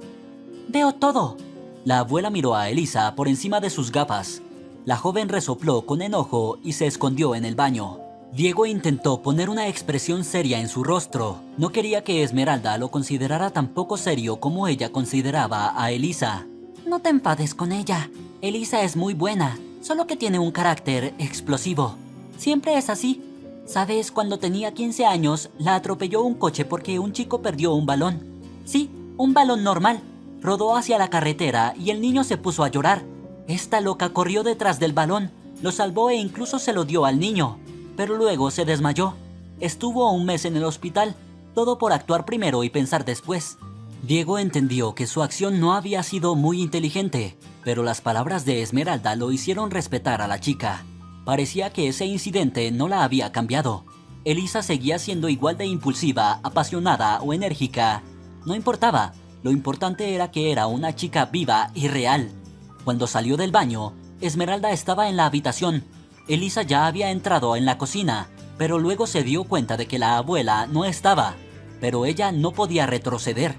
«Veo todo». La abuela miró a Elisa por encima de sus gafas. La joven resopló con enojo y se escondió en el baño. Diego intentó poner una expresión seria en su rostro. No quería que Esmeralda lo considerara tan poco serio como ella consideraba a Elisa. «No te enfades con ella. Elisa es muy buena, solo que tiene un carácter explosivo. Siempre es así. ¿Sabes? Cuando tenía 15 años, la atropelló un coche porque un chico perdió un balón. Sí, un balón normal. Rodó hacia la carretera y el niño se puso a llorar. Esta loca corrió detrás del balón, lo salvó e incluso se lo dio al niño. Pero luego se desmayó. Estuvo un mes en el hospital, todo por actuar primero y pensar después». Diego entendió que su acción no había sido muy inteligente, pero las palabras de Esmeralda lo hicieron respetar a la chica. Parecía que ese incidente no la había cambiado. Elisa seguía siendo igual de impulsiva, apasionada o enérgica. No importaba, lo importante era que era una chica viva y real. Cuando salió del baño, Esmeralda estaba en la habitación. Elisa ya había entrado en la cocina, pero luego se dio cuenta de que la abuela no estaba. Pero ella no podía retroceder,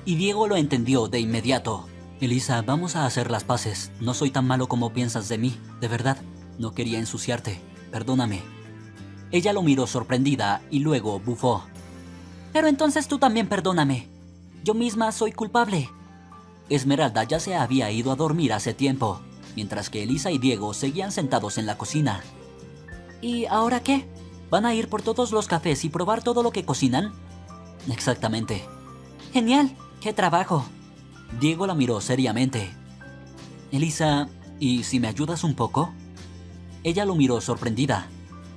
y Diego lo entendió de inmediato. «Elisa, vamos a hacer las paces. No soy tan malo como piensas de mí, de verdad. No quería ensuciarte. Perdóname». Ella lo miró sorprendida y luego bufó. «Pero entonces tú también perdóname. Yo misma soy culpable». Esmeralda ya se había ido a dormir hace tiempo. mientras que Elisa y Diego seguían sentados en la cocina. ¿Y ahora qué? ¿Van a ir por todos los cafés y probar todo lo que cocinan? Exactamente. Genial, qué trabajo. Diego la miró seriamente. Elisa, ¿y si me ayudas un poco? Ella lo miró sorprendida.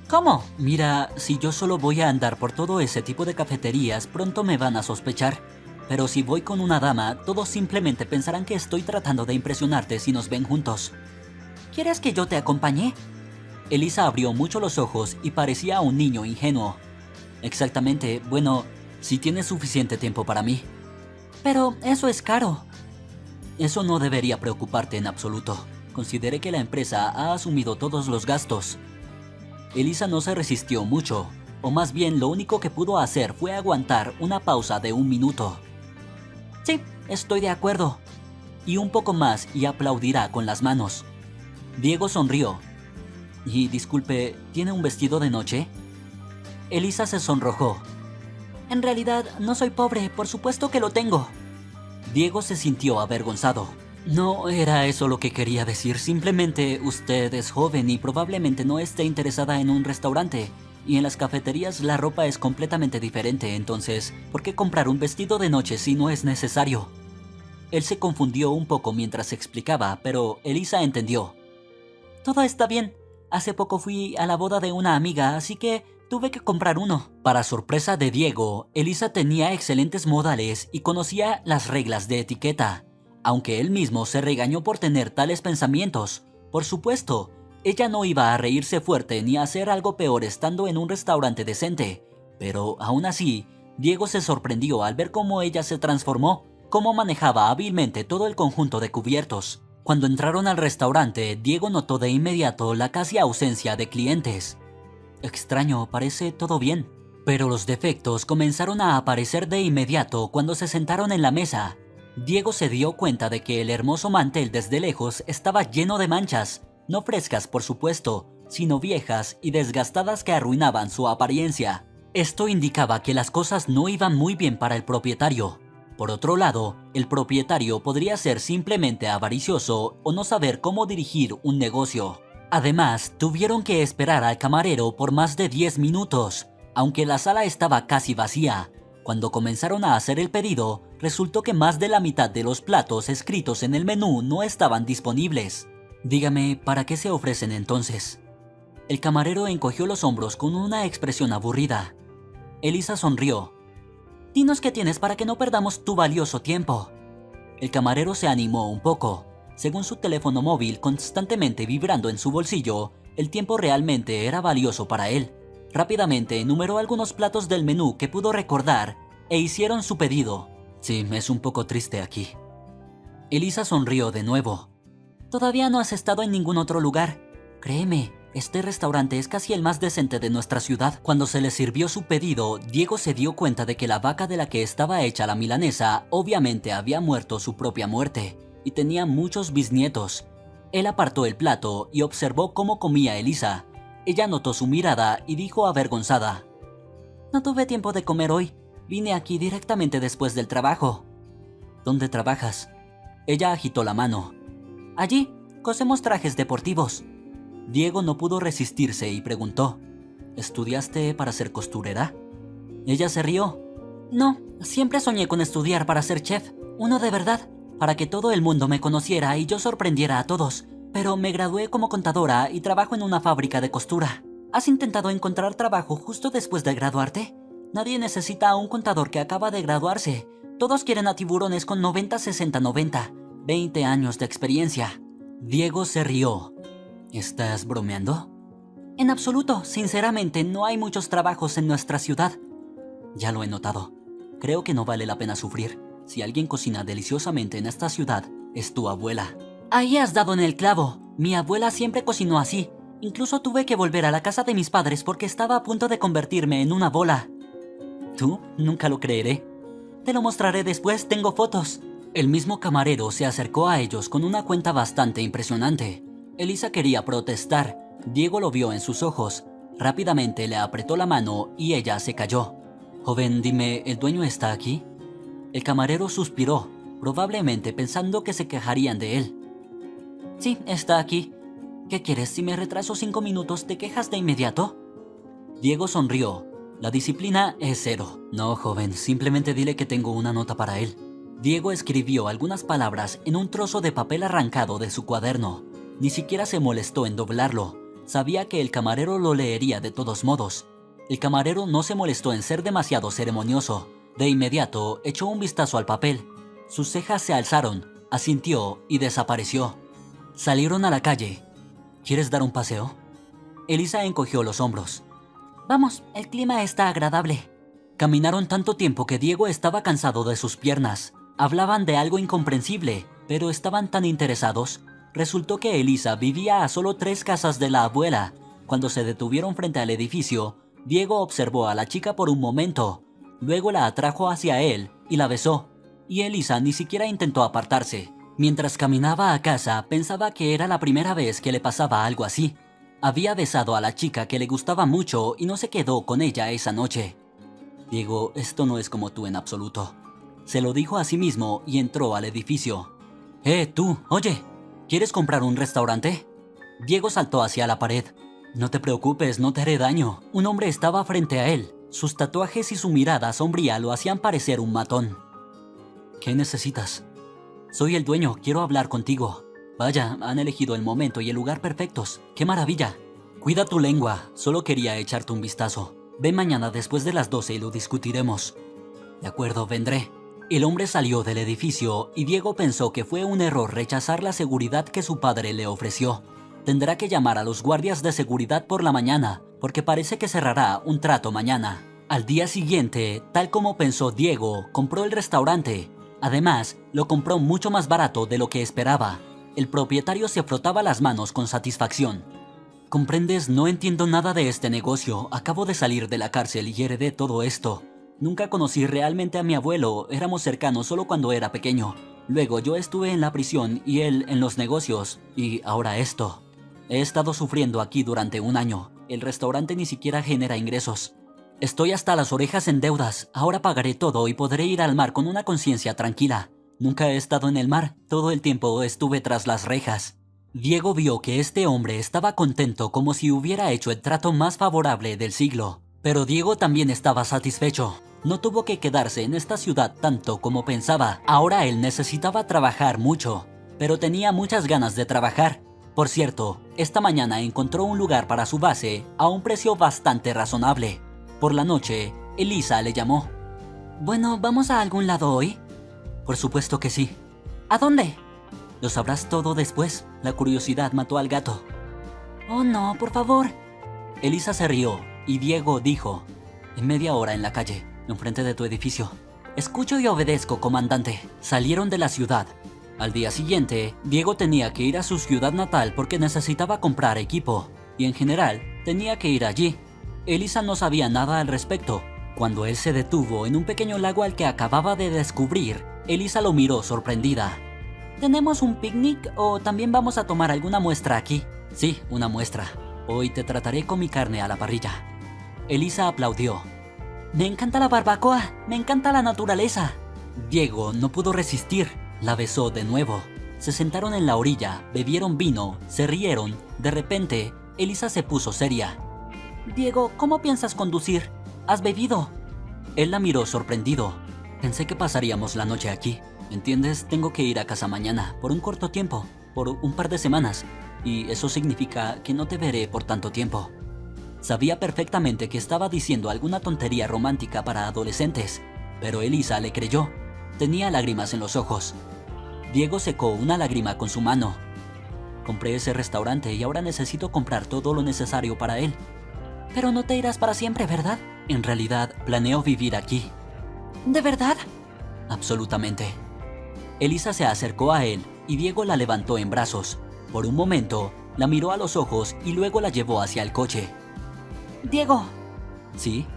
¿Cómo? Mira, si yo solo voy a andar por todo ese tipo de cafeterías, pronto me van a sospechar. Pero si voy con una dama, todos simplemente pensarán que estoy tratando de impresionarte si nos ven juntos. ¿Quieres que yo te acompañe? Elisa abrió mucho los ojos y parecía un niño ingenuo. Exactamente, bueno, si tienes suficiente tiempo para mí. Pero eso es caro. Eso no debería preocuparte en absoluto. Considere que la empresa ha asumido todos los gastos. Elisa no se resistió mucho, o más bien lo único que pudo hacer fue aguantar una pausa de 1 minuto. Sí, estoy de acuerdo. Y un poco más y aplaudirá con las manos. Diego sonrió. Y disculpe, ¿tiene un vestido de noche? Elisa se sonrojó. En realidad, no soy pobre, por supuesto que lo tengo. Diego se sintió avergonzado. No era eso lo que quería decir, simplemente usted es joven y probablemente no esté interesada en un restaurante. Y en las cafeterías la ropa es completamente diferente, entonces, ¿por qué comprar un vestido de noche si no es necesario? Él se confundió un poco mientras explicaba, pero Elisa entendió. Todo está bien. Hace poco fui a la boda de una amiga, así que tuve que comprar uno. Para sorpresa de Diego, Elisa tenía excelentes modales y conocía las reglas de etiqueta. Aunque él mismo se regañó por tener tales pensamientos. Por supuesto, ella no iba a reírse fuerte ni a hacer algo peor estando en un restaurante decente. Pero aún así, Diego se sorprendió al ver cómo ella se transformó, cómo manejaba hábilmente todo el conjunto de cubiertos. Cuando entraron al restaurante, Diego notó de inmediato la casi ausencia de clientes. Extraño, parece todo bien. Pero los defectos comenzaron a aparecer de inmediato cuando se sentaron en la mesa. Diego se dio cuenta de que el hermoso mantel desde lejos estaba lleno de manchas, no frescas por supuesto, sino viejas y desgastadas que arruinaban su apariencia. Esto indicaba que las cosas no iban muy bien para el propietario. Por otro lado, el propietario podría ser simplemente avaricioso o no saber cómo dirigir un negocio. Además, tuvieron que esperar al camarero por más de 10 minutos, aunque la sala estaba casi vacía. Cuando comenzaron a hacer el pedido, resultó que más de la mitad de los platos escritos en el menú no estaban disponibles. Dígame, ¿para qué se ofrecen entonces? El camarero encogió los hombros con una expresión aburrida. Elisa sonrió. Dinos qué tienes para que no perdamos tu valioso tiempo. El camarero se animó un poco. Según su teléfono móvil constantemente vibrando en su bolsillo, el tiempo realmente era valioso para él. Rápidamente enumeró algunos platos del menú que pudo recordar e hicieron su pedido. Sí, es un poco triste aquí. Elisa sonrió de nuevo. Todavía no has estado en ningún otro lugar. Créeme, este restaurante es casi el más decente de nuestra ciudad. Cuando se le sirvió su pedido, Diego se dio cuenta de que la vaca de la que estaba hecha la milanesa obviamente había muerto su propia muerte y tenía muchos bisnietos. Él apartó el plato y observó cómo comía Elisa. Ella notó su mirada y dijo avergonzada. No tuve tiempo de comer hoy. Vine aquí directamente después del trabajo. ¿Dónde trabajas? Ella agitó la mano. Allí, cosemos trajes deportivos. Diego no pudo resistirse y preguntó. ¿Estudiaste para ser costurera? Ella se rió. No, siempre soñé con estudiar para ser chef. Uno de verdad, para que todo el mundo me conociera y yo sorprendiera a todos. Pero me gradué como contadora y trabajo en una fábrica de costura. ¿Has intentado encontrar trabajo justo después de graduarte? Nadie necesita a un contador que acaba de graduarse. Todos quieren a tiburones con 90, 60, 90. 20 años de experiencia. Diego se rió. ¿Estás bromeando? En absoluto, sinceramente, no hay muchos trabajos en nuestra ciudad. Ya lo he notado. Creo que no vale la pena sufrir. Si alguien cocina deliciosamente en esta ciudad, es tu abuela. Ahí has dado en el clavo. Mi abuela siempre cocinó así. Incluso tuve que volver a la casa de mis padres porque estaba a punto de convertirme en una bola. ¿Tú? Nunca lo creeré. Te lo mostraré después, tengo fotos. El mismo camarero se acercó a ellos con una cuenta bastante impresionante. Elisa quería protestar. Diego lo vio en sus ojos. Rápidamente le apretó la mano y ella se cayó. Joven, dime, ¿el dueño está aquí? El camarero suspiró, probablemente pensando que se quejarían de él. Sí, está aquí. ¿Qué quieres? Si me retraso 5 minutos, ¿te quejas de inmediato? Diego sonrió. La disciplina es 0. No, joven, simplemente dile que tengo una nota para él. Diego escribió algunas palabras en un trozo de papel arrancado de su cuaderno. Ni siquiera se molestó en doblarlo. Sabía que el camarero lo leería de todos modos. El camarero no se molestó en ser demasiado ceremonioso. De inmediato echó un vistazo al papel. Sus cejas se alzaron, asintió y desapareció. Salieron a la calle. ¿Quieres dar un paseo? Elisa encogió los hombros. Vamos, el clima está agradable. Caminaron tanto tiempo que Diego estaba cansado de sus piernas. Hablaban de algo incomprensible, pero estaban tan interesados. Resultó que Elisa vivía a solo 3 casas de la abuela. Cuando se detuvieron frente al edificio, Diego observó a la chica por un momento. Luego la atrajo hacia él y la besó. Y Elisa ni siquiera intentó apartarse. Mientras caminaba a casa, pensaba que era la primera vez que le pasaba algo así. Había besado a la chica que le gustaba mucho y no se quedó con ella esa noche. Diego, esto no es como tú en absoluto. Se lo dijo a sí mismo y entró al edificio. Tú, oye, ¿quieres comprar un restaurante? Diego saltó hacia la pared. No te preocupes, no te haré daño. Un hombre estaba frente a él. Sus tatuajes y su mirada sombría lo hacían parecer un matón. ¿Qué necesitas? Soy el dueño, quiero hablar contigo. Vaya, han elegido el momento y el lugar perfectos. ¡Qué maravilla! Cuida tu lengua, solo quería echarte un vistazo. Ven mañana después de las 12 y lo discutiremos. De acuerdo, vendré. El hombre salió del edificio y Diego pensó que fue un error rechazar la seguridad que su padre le ofreció. Tendrá que llamar a los guardias de seguridad por la mañana, porque parece que cerrará un trato mañana. Al día siguiente, tal como pensó Diego, compró el restaurante. Además, lo compró mucho más barato de lo que esperaba. El propietario se frotaba las manos con satisfacción. Comprendes, no entiendo nada de este negocio. Acabo de salir de la cárcel y heredé todo esto. Nunca conocí realmente a mi abuelo, éramos cercanos solo cuando era pequeño. Luego yo estuve en la prisión y él en los negocios. Y ahora esto. He estado sufriendo aquí durante 1 año. El restaurante ni siquiera genera ingresos. Estoy hasta las orejas en deudas. Ahora pagaré todo y podré ir al mar con una conciencia tranquila. Nunca he estado en el mar, todo el tiempo estuve tras las rejas. Diego vio que este hombre estaba contento como si hubiera hecho el trato más favorable del siglo. Pero Diego también estaba satisfecho. No tuvo que quedarse en esta ciudad tanto como pensaba. Ahora él necesitaba trabajar mucho, pero tenía muchas ganas de trabajar. Por cierto, esta mañana encontró un lugar para su base a un precio bastante razonable. Por la noche, Elisa le llamó. Bueno, ¿vamos a algún lado hoy? Por supuesto que sí. ¿A dónde? Lo sabrás todo después. La curiosidad mató al gato. Oh no, por favor. Elisa se rió y Diego dijo: en media hora en la calle, enfrente de tu edificio. Escucho y obedezco, comandante. Salieron de la ciudad. Al día siguiente, Diego tenía que ir a su ciudad natal porque necesitaba comprar equipo. Y en general, tenía que ir allí. Elisa no sabía nada al respecto. Cuando él se detuvo en un pequeño lago al que acababa de descubrir, Elisa lo miró sorprendida. ¿Tenemos un picnic o también vamos a tomar alguna muestra aquí? Sí, una muestra. Hoy te trataré con mi carne a la parrilla. Elisa aplaudió. Me encanta la barbacoa, me encanta la naturaleza. Diego no pudo resistir, la besó de nuevo. Se sentaron en la orilla, bebieron vino, se rieron. De repente, Elisa se puso seria. Diego, ¿cómo piensas conducir? ¿Has bebido? Él la miró sorprendido. Pensé que pasaríamos la noche aquí. ¿Entiendes? Tengo que ir a casa mañana, por un corto tiempo, por un par de semanas. Y eso significa que no te veré por tanto tiempo. Sabía perfectamente que estaba diciendo alguna tontería romántica para adolescentes, pero Elisa le creyó. Tenía lágrimas en los ojos. Diego secó una lágrima con su mano. Compré ese restaurante y ahora necesito comprar todo lo necesario para él. Pero no te irás para siempre, ¿verdad? En realidad, planeo vivir aquí. ¿De verdad? Absolutamente. Elisa se acercó a él y Diego la levantó en brazos. Por un momento, la miró a los ojos y luego la llevó hacia el coche. Diego. ¿Sí?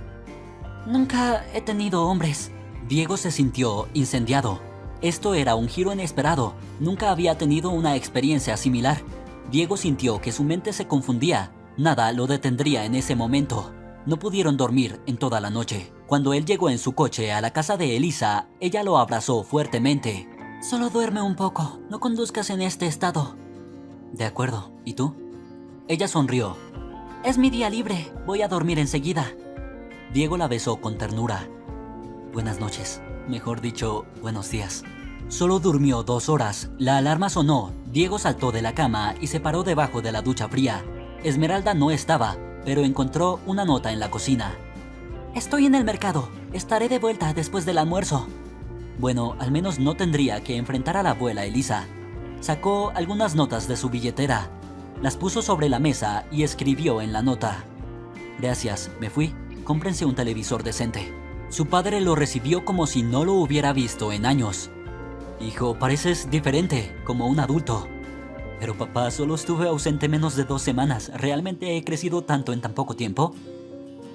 Nunca he tenido hombres. Diego se sintió incendiado. Esto era un giro inesperado. Nunca había tenido una experiencia similar. Diego sintió que su mente se confundía. Nada lo detendría en ese momento. No pudieron dormir en toda la noche. Cuando él llegó en su coche a la casa de Elisa, ella lo abrazó fuertemente. Solo duerme un poco, no conduzcas en este estado. De acuerdo. ¿Y tú? Ella sonrió. Es mi día libre. Voy a dormir enseguida. Diego la besó con ternura. Buenas noches. Mejor dicho, buenos días. Solo durmió 2 horas. La alarma sonó. Diego saltó de la cama y se paró debajo de la ducha fría. Esmeralda no estaba, pero encontró una nota en la cocina. Estoy en el mercado. Estaré de vuelta después del almuerzo. Bueno, al menos no tendría que enfrentar a la abuela Elisa. Sacó algunas notas de su billetera. Las puso sobre la mesa y escribió en la nota. Gracias, me fui. Cómprense un televisor decente. Su padre lo recibió como si no lo hubiera visto en años. Hijo, pareces diferente, como un adulto. Pero papá, solo estuve ausente menos de 2 semanas. ¿Realmente he crecido tanto en tan poco tiempo?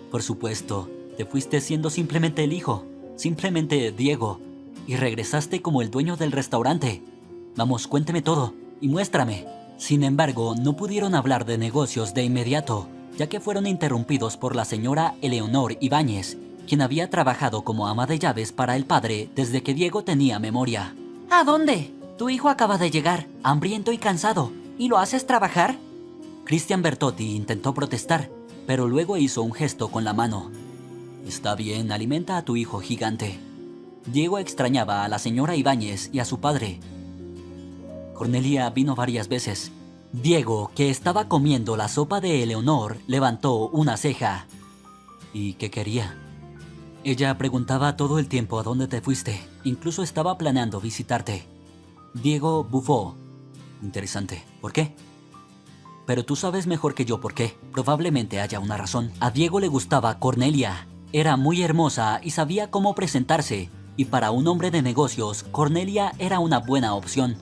Por supuesto, te fuiste siendo simplemente el hijo, simplemente Diego, y regresaste como el dueño del restaurante. Vamos, cuénteme todo y muéstrame. Sin embargo, no pudieron hablar de negocios de inmediato, ya que fueron interrumpidos por la señora Eleonor Ibáñez, quien había trabajado como ama de llaves para el padre desde que Diego tenía memoria. ¿A dónde? Tu hijo acaba de llegar, hambriento y cansado, ¿y lo haces trabajar? Cristian Bertotti intentó protestar, pero luego hizo un gesto con la mano. Está bien, alimenta a tu hijo gigante. Diego extrañaba a la señora Ibáñez y a su padre. Cornelia vino varias veces. Diego, que estaba comiendo la sopa de Eleonor, levantó una ceja. ¿Y qué quería? Ella preguntaba todo el tiempo a dónde te fuiste. Incluso estaba planeando visitarte. Diego bufó. Interesante. ¿Por qué? Pero tú sabes mejor que yo por qué. Probablemente haya una razón. A Diego le gustaba Cornelia. Era muy hermosa y sabía cómo presentarse. Y para un hombre de negocios, Cornelia era una buena opción.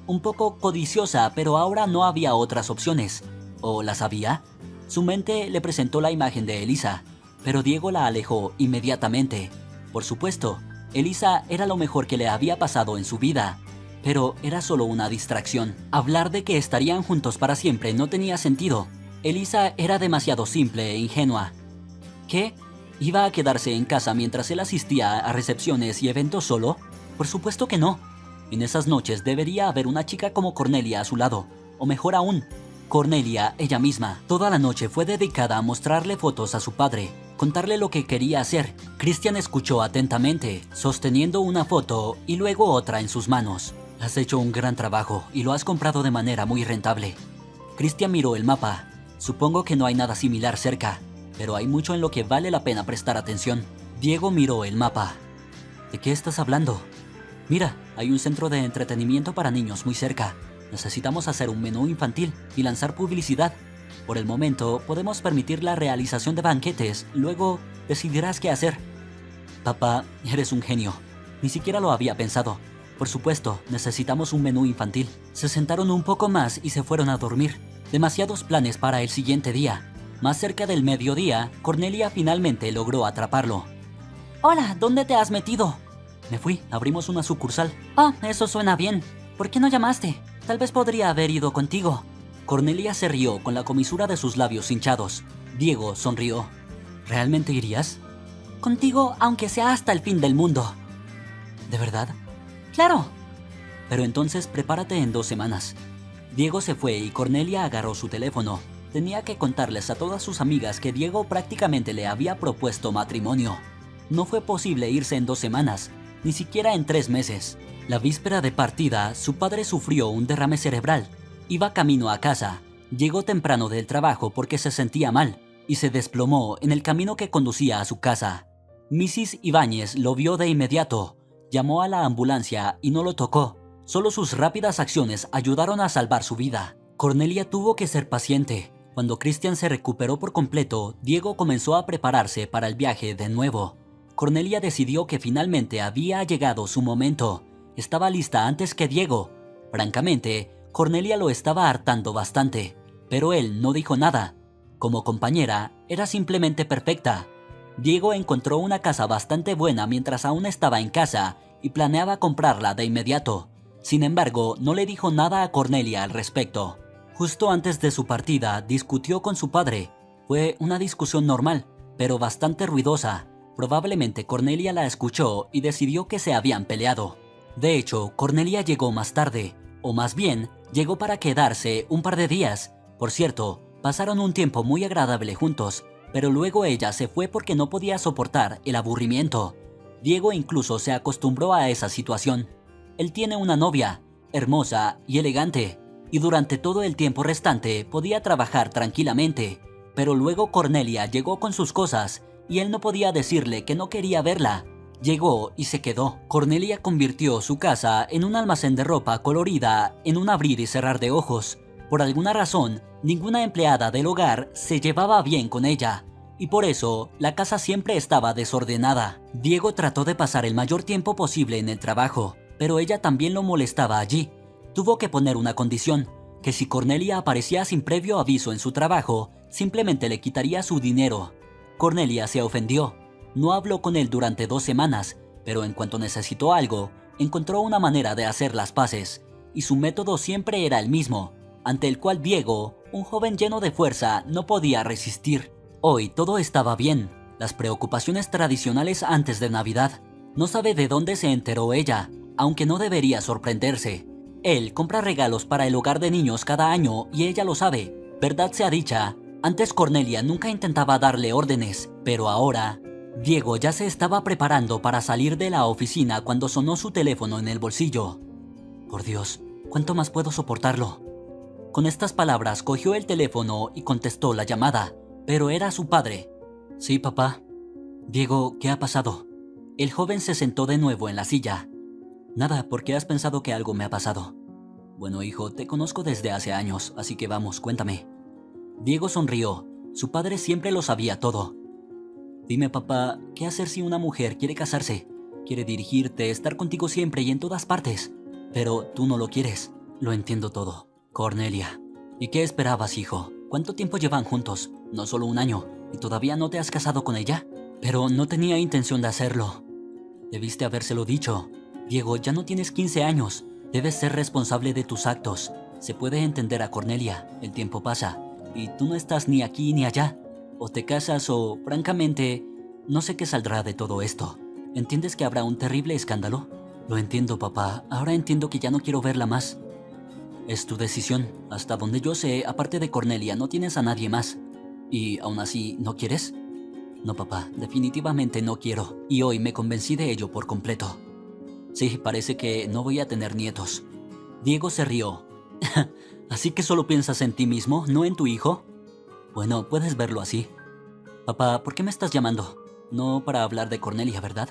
Un poco codiciosa, pero ahora no había otras opciones. ¿O las había? Su mente le presentó la imagen de Elisa, pero Diego la alejó inmediatamente. Por supuesto, Elisa era lo mejor que le había pasado en su vida, pero era solo una distracción. Hablar de que estarían juntos para siempre no tenía sentido. Elisa era demasiado simple e ingenua. ¿Qué? ¿Iba a quedarse en casa mientras él asistía a recepciones y eventos solo? Por supuesto que no. En esas noches debería haber una chica como Cornelia a su lado, o mejor aún, Cornelia ella misma. Toda la noche fue dedicada a mostrarle fotos a su padre, contarle lo que quería hacer. Cristian escuchó atentamente, sosteniendo una foto y luego otra en sus manos. Has hecho un gran trabajo y lo has comprado de manera muy rentable. Cristian miró el mapa. Supongo que no hay nada similar cerca, pero hay mucho en lo que vale la pena prestar atención. Diego miró el mapa. ¿De qué estás hablando? Mira, hay un centro de entretenimiento para niños muy cerca. Necesitamos hacer un menú infantil y lanzar publicidad. Por el momento, podemos permitir la realización de banquetes. Luego, decidirás qué hacer. Papá, eres un genio. Ni siquiera lo había pensado. Por supuesto, necesitamos un menú infantil. Se sentaron un poco más y se fueron a dormir. Demasiados planes para el siguiente día. Más cerca del mediodía, Cornelia finalmente logró atraparlo. Hola, ¿dónde te has metido? Me fui, abrimos una sucursal. Oh, eso suena bien. ¿Por qué no llamaste? Tal vez podría haber ido contigo. Cornelia se rió con la comisura de sus labios hinchados. Diego sonrió. ¿Realmente irías? Contigo, aunque sea hasta el fin del mundo. ¿De verdad? ¡Claro! Pero entonces prepárate en 2 semanas. Diego se fue y Cornelia agarró su teléfono. Tenía que contarles a todas sus amigas que Diego prácticamente le había propuesto matrimonio. No fue posible irse en 2 semanas, ni siquiera en 3 meses. La víspera de partida, su padre sufrió un derrame cerebral. Iba camino a casa. Llegó temprano del trabajo porque se sentía mal y se desplomó en el camino que conducía a su casa. Mrs. Ibáñez lo vio de inmediato. Llamó a la ambulancia y no lo tocó. Solo sus rápidas acciones ayudaron a salvar su vida. Cornelia tuvo que ser paciente. Cuando Cristian se recuperó por completo, Diego comenzó a prepararse para el viaje de nuevo. Cornelia decidió que finalmente había llegado su momento. Estaba lista antes que Diego. Francamente, Cornelia lo estaba hartando bastante, pero él no dijo nada. Como compañera, era simplemente perfecta. Diego encontró una casa bastante buena mientras aún estaba en casa y planeaba comprarla de inmediato. Sin embargo, no le dijo nada a Cornelia al respecto. Justo antes de su partida, discutió con su padre. Fue una discusión normal, pero bastante ruidosa. Probablemente Cornelia la escuchó y decidió que se habían peleado. De hecho, Cornelia llegó más tarde, o más bien, Llegó para quedarse un par de días. Por cierto, pasaron un tiempo muy agradable juntos, pero luego ella se fue porque no podía soportar el aburrimiento. Diego incluso se acostumbró a esa situación. Él tiene una novia, hermosa y elegante, y durante todo el tiempo restante podía trabajar tranquilamente. Pero luego Cornelia llegó con sus cosas y él no podía decirle que no quería verla. Llegó y se quedó. Cornelia convirtió su casa en un almacén de ropa colorida en un abrir y cerrar de ojos. Por alguna razón, ninguna empleada del hogar se llevaba bien con ella, y por eso la casa siempre estaba desordenada. Diego trató de pasar el mayor tiempo posible en el trabajo, pero ella también lo molestaba allí. Tuvo que poner una condición, que si Cornelia aparecía sin previo aviso en su trabajo, simplemente le quitaría su dinero. Cornelia se ofendió. No habló con él durante 2 semanas, pero en cuanto necesitó algo, encontró una manera de hacer las paces, y su método siempre era el mismo, ante el cual Diego, un joven lleno de fuerza, no podía resistir. Hoy todo estaba bien, las preocupaciones tradicionales antes de Navidad. No sabe de dónde se enteró ella, aunque no debería sorprenderse. Él compra regalos para el hogar de niños cada año y ella lo sabe. Verdad sea dicha, antes Cornelia nunca intentaba darle órdenes, pero ahora Diego ya se estaba preparando para salir de la oficina cuando sonó su teléfono en el bolsillo. Por Dios, ¿cuánto más puedo soportarlo? Con estas palabras cogió el teléfono y contestó la llamada, pero era su padre. Sí, papá. Diego, ¿qué ha pasado? El joven se sentó de nuevo en la silla. Nada, ¿por qué has pensado que algo me ha pasado? Bueno, hijo, te conozco desde hace años, así que vamos, cuéntame. Diego sonrió. Su padre siempre lo sabía todo. Dime, papá, ¿qué hacer si una mujer quiere casarse? Quiere dirigirte, estar contigo siempre y en todas partes. Pero tú no lo quieres. Lo entiendo todo. Cornelia. ¿Y qué esperabas, hijo? ¿Cuánto tiempo llevan juntos? No solo 1 año. ¿Y todavía no te has casado con ella? Pero no tenía intención de hacerlo. Debiste habérselo dicho. Diego, ya no tienes 15 años. Debes ser responsable de tus actos. Se puede entender a Cornelia. El tiempo pasa. Y tú no estás ni aquí ni allá. O te casas o, francamente, no sé qué saldrá de todo esto. ¿Entiendes que habrá un terrible escándalo? Lo entiendo, papá. Ahora entiendo que ya no quiero verla más. Es tu decisión. Hasta donde yo sé, aparte de Cornelia, no tienes a nadie más. ¿Y aún así, no quieres? No, papá. Definitivamente no quiero. Y hoy me convencí de ello por completo. Sí, parece que no voy a tener nietos. Diego se rió. ¿Así que solo piensas en ti mismo, no en tu hijo? Bueno, puedes verlo así. Papá, ¿por qué me estás llamando? No para hablar de Cornelia, ¿verdad?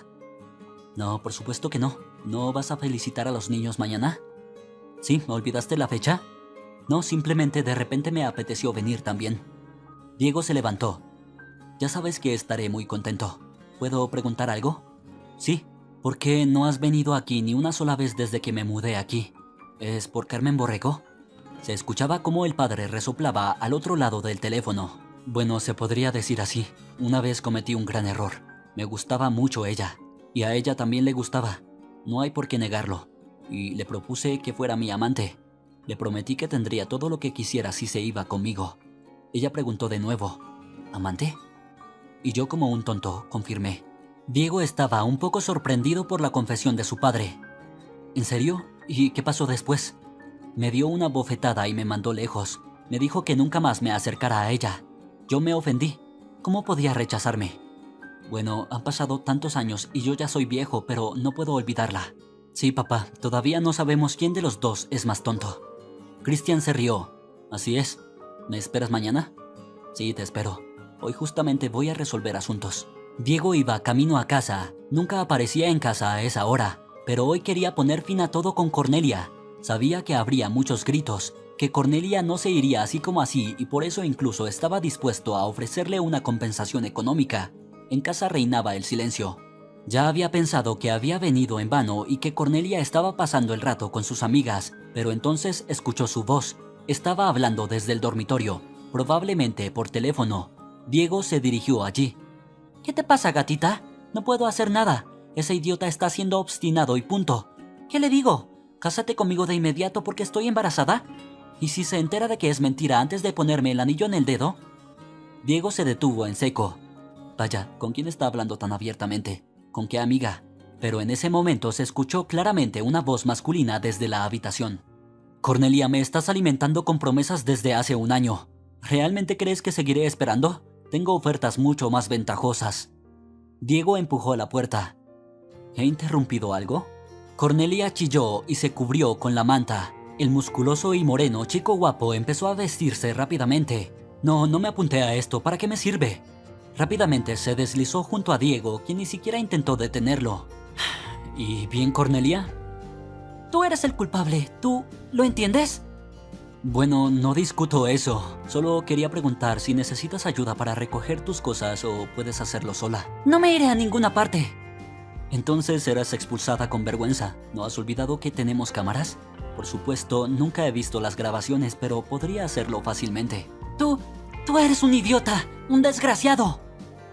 No, por supuesto que no. ¿No vas a felicitar a los niños mañana? ¿Sí? ¿Olvidaste la fecha? No, simplemente de repente me apeteció venir también. Diego se levantó. Ya sabes que estaré muy contento. ¿Puedo preguntar algo? Sí. ¿Por qué no has venido aquí ni una sola vez desde que me mudé aquí? ¿Es por Carmen Borrego? Se escuchaba cómo el padre resoplaba al otro lado del teléfono. Bueno, se podría decir así. Una vez cometí un gran error. Me gustaba mucho ella. Y a ella también le gustaba. No hay por qué negarlo. Y le propuse que fuera mi amante. Le prometí que tendría todo lo que quisiera si se iba conmigo. Ella preguntó de nuevo, ¿amante? Y yo como un tonto confirmé. Diego estaba un poco sorprendido por la confesión de su padre. ¿En serio? ¿Y qué pasó después? Me dio una bofetada y me mandó lejos. Me dijo que nunca más me acercara a ella. Yo me ofendí. ¿Cómo podía rechazarme? Bueno, han pasado tantos años y yo ya soy viejo, pero no puedo olvidarla. Sí, papá, todavía no sabemos quién de los dos es más tonto. Christian se rió. Así es. ¿Me esperas mañana? Sí, te espero. Hoy justamente voy a resolver asuntos. Diego iba camino a casa. Nunca aparecía en casa a esa hora, pero hoy quería poner fin a todo con Cornelia. Sabía que habría muchos gritos, que Cornelia no se iría así como así y por eso incluso estaba dispuesto a ofrecerle una compensación económica. En casa reinaba el silencio. Ya había pensado que había venido en vano y que Cornelia estaba pasando el rato con sus amigas, pero entonces escuchó su voz. Estaba hablando desde el dormitorio, probablemente por teléfono. Diego se dirigió allí. ¿Qué te pasa, gatita? No puedo hacer nada. Ese idiota está siendo obstinado y punto. ¿Qué le digo? ¿Cásate conmigo de inmediato porque estoy embarazada? ¿Y si se entera de que es mentira antes de ponerme el anillo en el dedo? Diego se detuvo en seco. Vaya, ¿con quién está hablando tan abiertamente? ¿Con qué amiga? Pero en ese momento se escuchó claramente una voz masculina desde la habitación. Cornelia, me estás alimentando con promesas desde hace un año. ¿Realmente crees que seguiré esperando? Tengo ofertas mucho más ventajosas. Diego empujó la puerta. ¿He interrumpido algo? Cornelia chilló y se cubrió con la manta. El musculoso y moreno chico guapo empezó a vestirse rápidamente. No me apunté a esto. ¿Para qué me sirve? Rápidamente se deslizó junto a Diego, quien ni siquiera intentó detenerlo. ¿Y bien, Cornelia? Tú eres el culpable. ¿Tú lo entiendes? Bueno, no discuto eso. Solo quería preguntar si necesitas ayuda para recoger tus cosas o puedes hacerlo sola. No me iré a ninguna parte. Entonces serás expulsada con vergüenza. ¿No has olvidado que tenemos cámaras? Por supuesto, nunca he visto las grabaciones, pero podría hacerlo fácilmente. Tú eres un idiota, un desgraciado.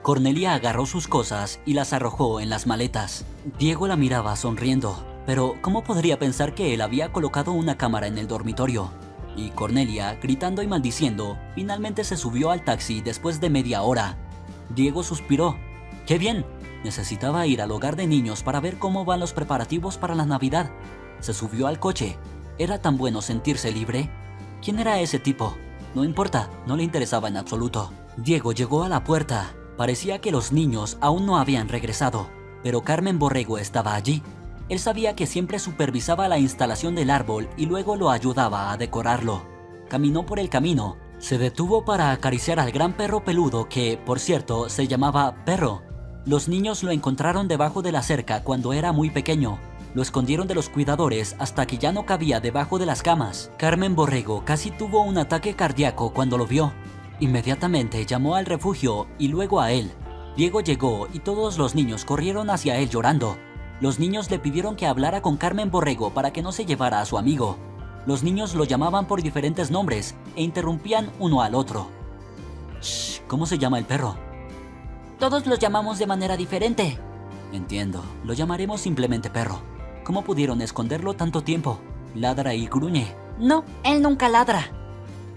Cornelia agarró sus cosas y las arrojó en las maletas. Diego la miraba sonriendo, pero ¿cómo podría pensar que él había colocado una cámara en el dormitorio? Y Cornelia, gritando y maldiciendo, finalmente se subió al taxi después de media hora. Diego suspiró. ¡Qué bien! Necesitaba ir al hogar de niños para ver cómo van los preparativos para la Navidad. Se subió al coche. ¿Era tan bueno sentirse libre? ¿Quién era ese tipo? No importa, no le interesaba en absoluto. Diego llegó a la puerta. Parecía que los niños aún no habían regresado, pero Carmen Borrego estaba allí. Él sabía que siempre supervisaba la instalación del árbol y luego lo ayudaba a decorarlo. Caminó por el camino. Se detuvo para acariciar al gran perro peludo que, por cierto, se llamaba Perro. Los niños lo encontraron debajo de la cerca cuando era muy pequeño. Lo escondieron de los cuidadores hasta que ya no cabía debajo de las camas. Carmen Borrego casi tuvo un ataque cardíaco cuando lo vio. Inmediatamente llamó al refugio y luego a él. Diego llegó y todos los niños corrieron hacia él llorando. Los niños le pidieron que hablara con Carmen Borrego para que no se llevara a su amigo. Los niños lo llamaban por diferentes nombres e interrumpían uno al otro. Shh, ¿cómo se llama el perro? Todos los llamamos de manera diferente. Entiendo, lo llamaremos simplemente Perro. ¿Cómo pudieron esconderlo tanto tiempo? Ladra y gruñe. No, él nunca ladra.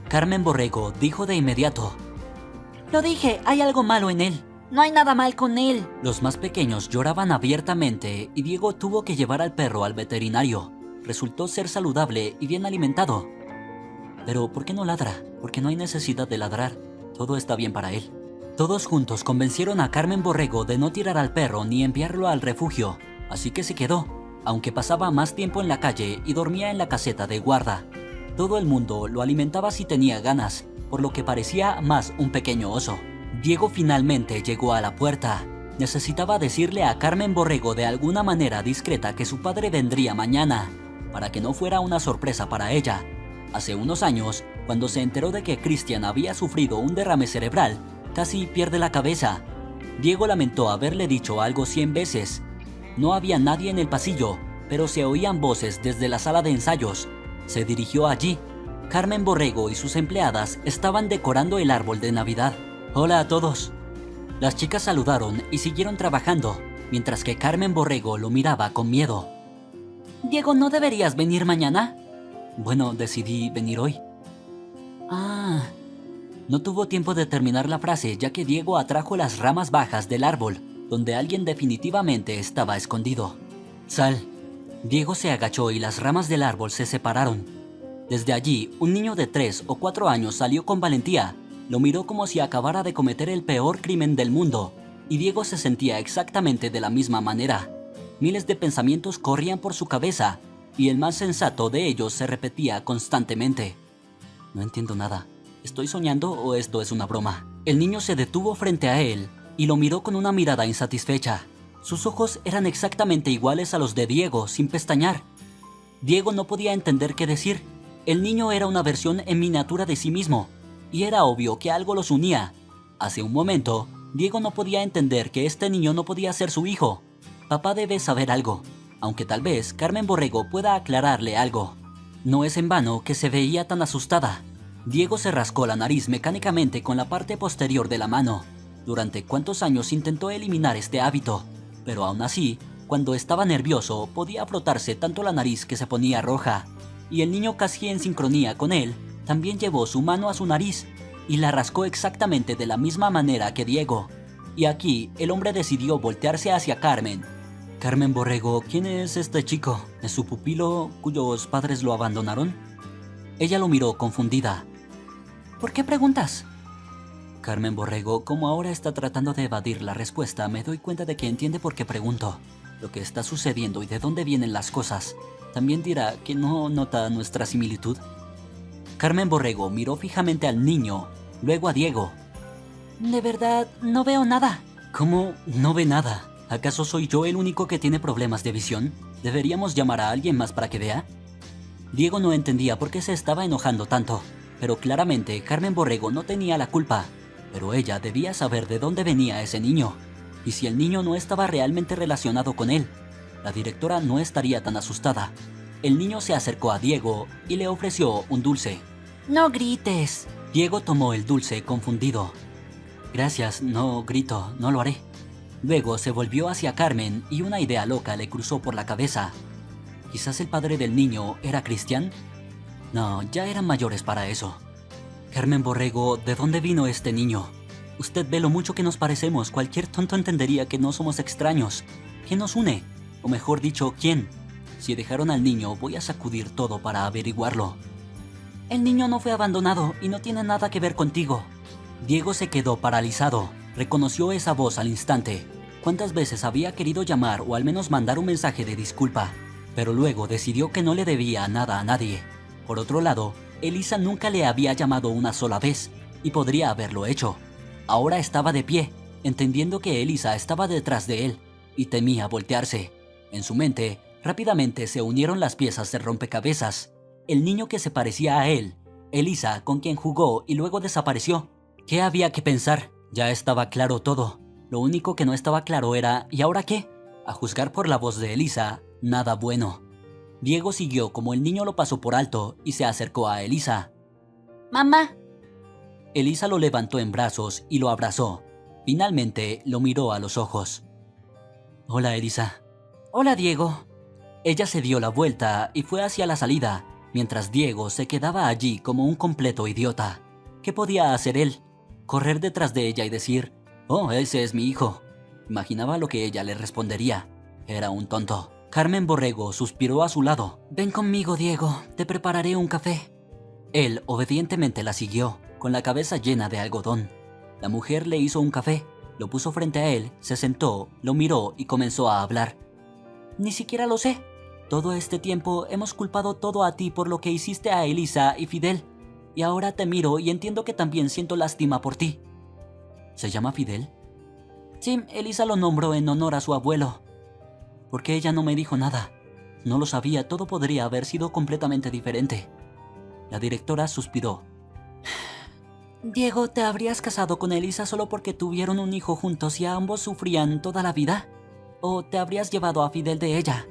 Carmen Borrego dijo de inmediato. Lo dije, hay algo malo en él. No hay nada mal con él. Los más pequeños lloraban abiertamente y Diego tuvo que llevar al perro al veterinario. Resultó ser saludable y bien alimentado. Pero ¿por qué no ladra? Porque no hay necesidad de ladrar. Todo está bien para él. Todos juntos convencieron a Carmen Borrego de no tirar al perro ni enviarlo al refugio. Así que se quedó, aunque pasaba más tiempo en la calle y dormía en la caseta de guarda. Todo el mundo lo alimentaba si tenía ganas, por lo que parecía más un pequeño oso. Diego finalmente llegó a la puerta. Necesitaba decirle a Carmen Borrego de alguna manera discreta que su padre vendría mañana, para que no fuera una sorpresa para ella. Hace unos años, cuando se enteró de que Christian había sufrido un derrame cerebral, casi pierde la cabeza. Diego lamentó haberle dicho algo 100 veces. No había nadie en el pasillo, pero se oían voces desde la sala de ensayos. Se dirigió allí. Carmen Borrego y sus empleadas estaban decorando el árbol de Navidad. Hola a todos. Las chicas saludaron y siguieron trabajando, mientras que Carmen Borrego lo miraba con miedo. Diego, ¿no deberías venir mañana? Bueno, decidí venir hoy. No tuvo tiempo de terminar la frase, ya que Diego atrajo las ramas bajas del árbol, donde alguien definitivamente estaba escondido. Sal. Diego se agachó y las ramas del árbol se separaron. Desde allí, un niño de 3 o 4 años salió con valentía. Lo miró como si acabara de cometer el peor crimen del mundo, y Diego se sentía exactamente de la misma manera. Miles de pensamientos corrían por su cabeza, y el más sensato de ellos se repetía constantemente. No entiendo nada. ¿Estoy soñando o esto es una broma? El niño se detuvo frente a él y lo miró con una mirada insatisfecha. Sus ojos eran exactamente iguales a los de Diego, sin pestañear. Diego no podía entender qué decir. El niño era una versión en miniatura de sí mismo, y era obvio que algo los unía. Hace un momento, Diego no podía entender que este niño no podía ser su hijo. Papá debe saber algo, aunque tal vez Carmen Borrego pueda aclararle algo. No es en vano que se veía tan asustada. Diego se rascó la nariz mecánicamente con la parte posterior de la mano. ¿Durante cuántos años intentó eliminar este hábito? Pero aún así, cuando estaba nervioso, podía frotarse tanto la nariz que se ponía roja. Y el niño, casi en sincronía con él, también llevó su mano a su nariz y la rascó exactamente de la misma manera que Diego. Y aquí, el hombre decidió voltearse hacia Carmen. Carmen Borrego, ¿quién es este chico? ¿Es su pupilo cuyos padres lo abandonaron? Ella lo miró confundida. ¿Por qué preguntas? Carmen Borrego, como ahora está tratando de evadir la respuesta, me doy cuenta de que entiende por qué pregunto, lo que está sucediendo y de dónde vienen las cosas. ¿También dirá que no nota nuestra similitud? Carmen Borrego miró fijamente al niño, luego a Diego. De verdad, no veo nada. ¿Cómo no ve nada? ¿Acaso soy yo el único que tiene problemas de visión? ¿Deberíamos llamar a alguien más para que vea? Diego no entendía por qué se estaba enojando tanto, pero claramente Carmen Borrego no tenía la culpa. Pero ella debía saber de dónde venía ese niño, y si el niño no estaba realmente relacionado con él, la directora no estaría tan asustada. El niño se acercó a Diego y le ofreció un dulce. ¡No grites! Diego tomó el dulce confundido. Gracias, no grito, no lo haré. Luego se volvió hacia Carmen y una idea loca le cruzó por la cabeza. ¿Quizás el padre del niño era Cristian? No, ya eran mayores para eso. Carmen Borrego, ¿de dónde vino este niño? Usted ve lo mucho que nos parecemos. Cualquier tonto entendería que no somos extraños. ¿Qué nos une? O mejor dicho, ¿quién? Si dejaron al niño, voy a sacudir todo para averiguarlo. El niño no fue abandonado y no tiene nada que ver contigo. Diego se quedó paralizado. Reconoció esa voz al instante. ¿Cuántas veces había querido llamar o al menos mandar un mensaje de disculpa? Pero luego decidió que no le debía nada a nadie. Por otro lado, Elisa nunca le había llamado una sola vez, y podría haberlo hecho. Ahora estaba de pie, entendiendo que Elisa estaba detrás de él, y temía voltearse. En su mente, rápidamente se unieron las piezas del rompecabezas. El niño que se parecía a él, Elisa con quien jugó y luego desapareció. ¿Qué había que pensar? Ya estaba claro todo. Lo único que no estaba claro era ¿y ahora qué? A juzgar por la voz de Elisa, nada bueno. Diego siguió como el niño lo pasó por alto y se acercó a Elisa. ¡Mamá! Elisa lo levantó en brazos y lo abrazó. Finalmente lo miró a los ojos. Hola, Elisa. Hola, Diego. Ella se dio la vuelta y fue hacia la salida, mientras Diego se quedaba allí como un completo idiota. ¿Qué podía hacer él? Correr detrás de ella y decir, «Oh, ese es mi hijo». Imaginaba lo que ella le respondería. Era un tonto. Carmen Borrego suspiró a su lado. «Ven conmigo, Diego. Te prepararé un café». Él obedientemente la siguió, con la cabeza llena de algodón. La mujer le hizo un café, lo puso frente a él, se sentó, lo miró y comenzó a hablar. «Ni siquiera lo sé. Todo este tiempo hemos culpado todo a ti por lo que hiciste a Elisa y Fidel. Y ahora te miro y entiendo que también siento lástima por ti». ¿Se llama Fidel? Sí, Elisa lo nombró en honor a su abuelo. ¿Por qué ella no me dijo nada? No lo sabía, todo podría haber sido completamente diferente. La directora suspiró. Diego, ¿te habrías casado con Elisa solo porque tuvieron un hijo juntos y ambos sufrían toda la vida? ¿O te habrías llevado a Fidel de ella?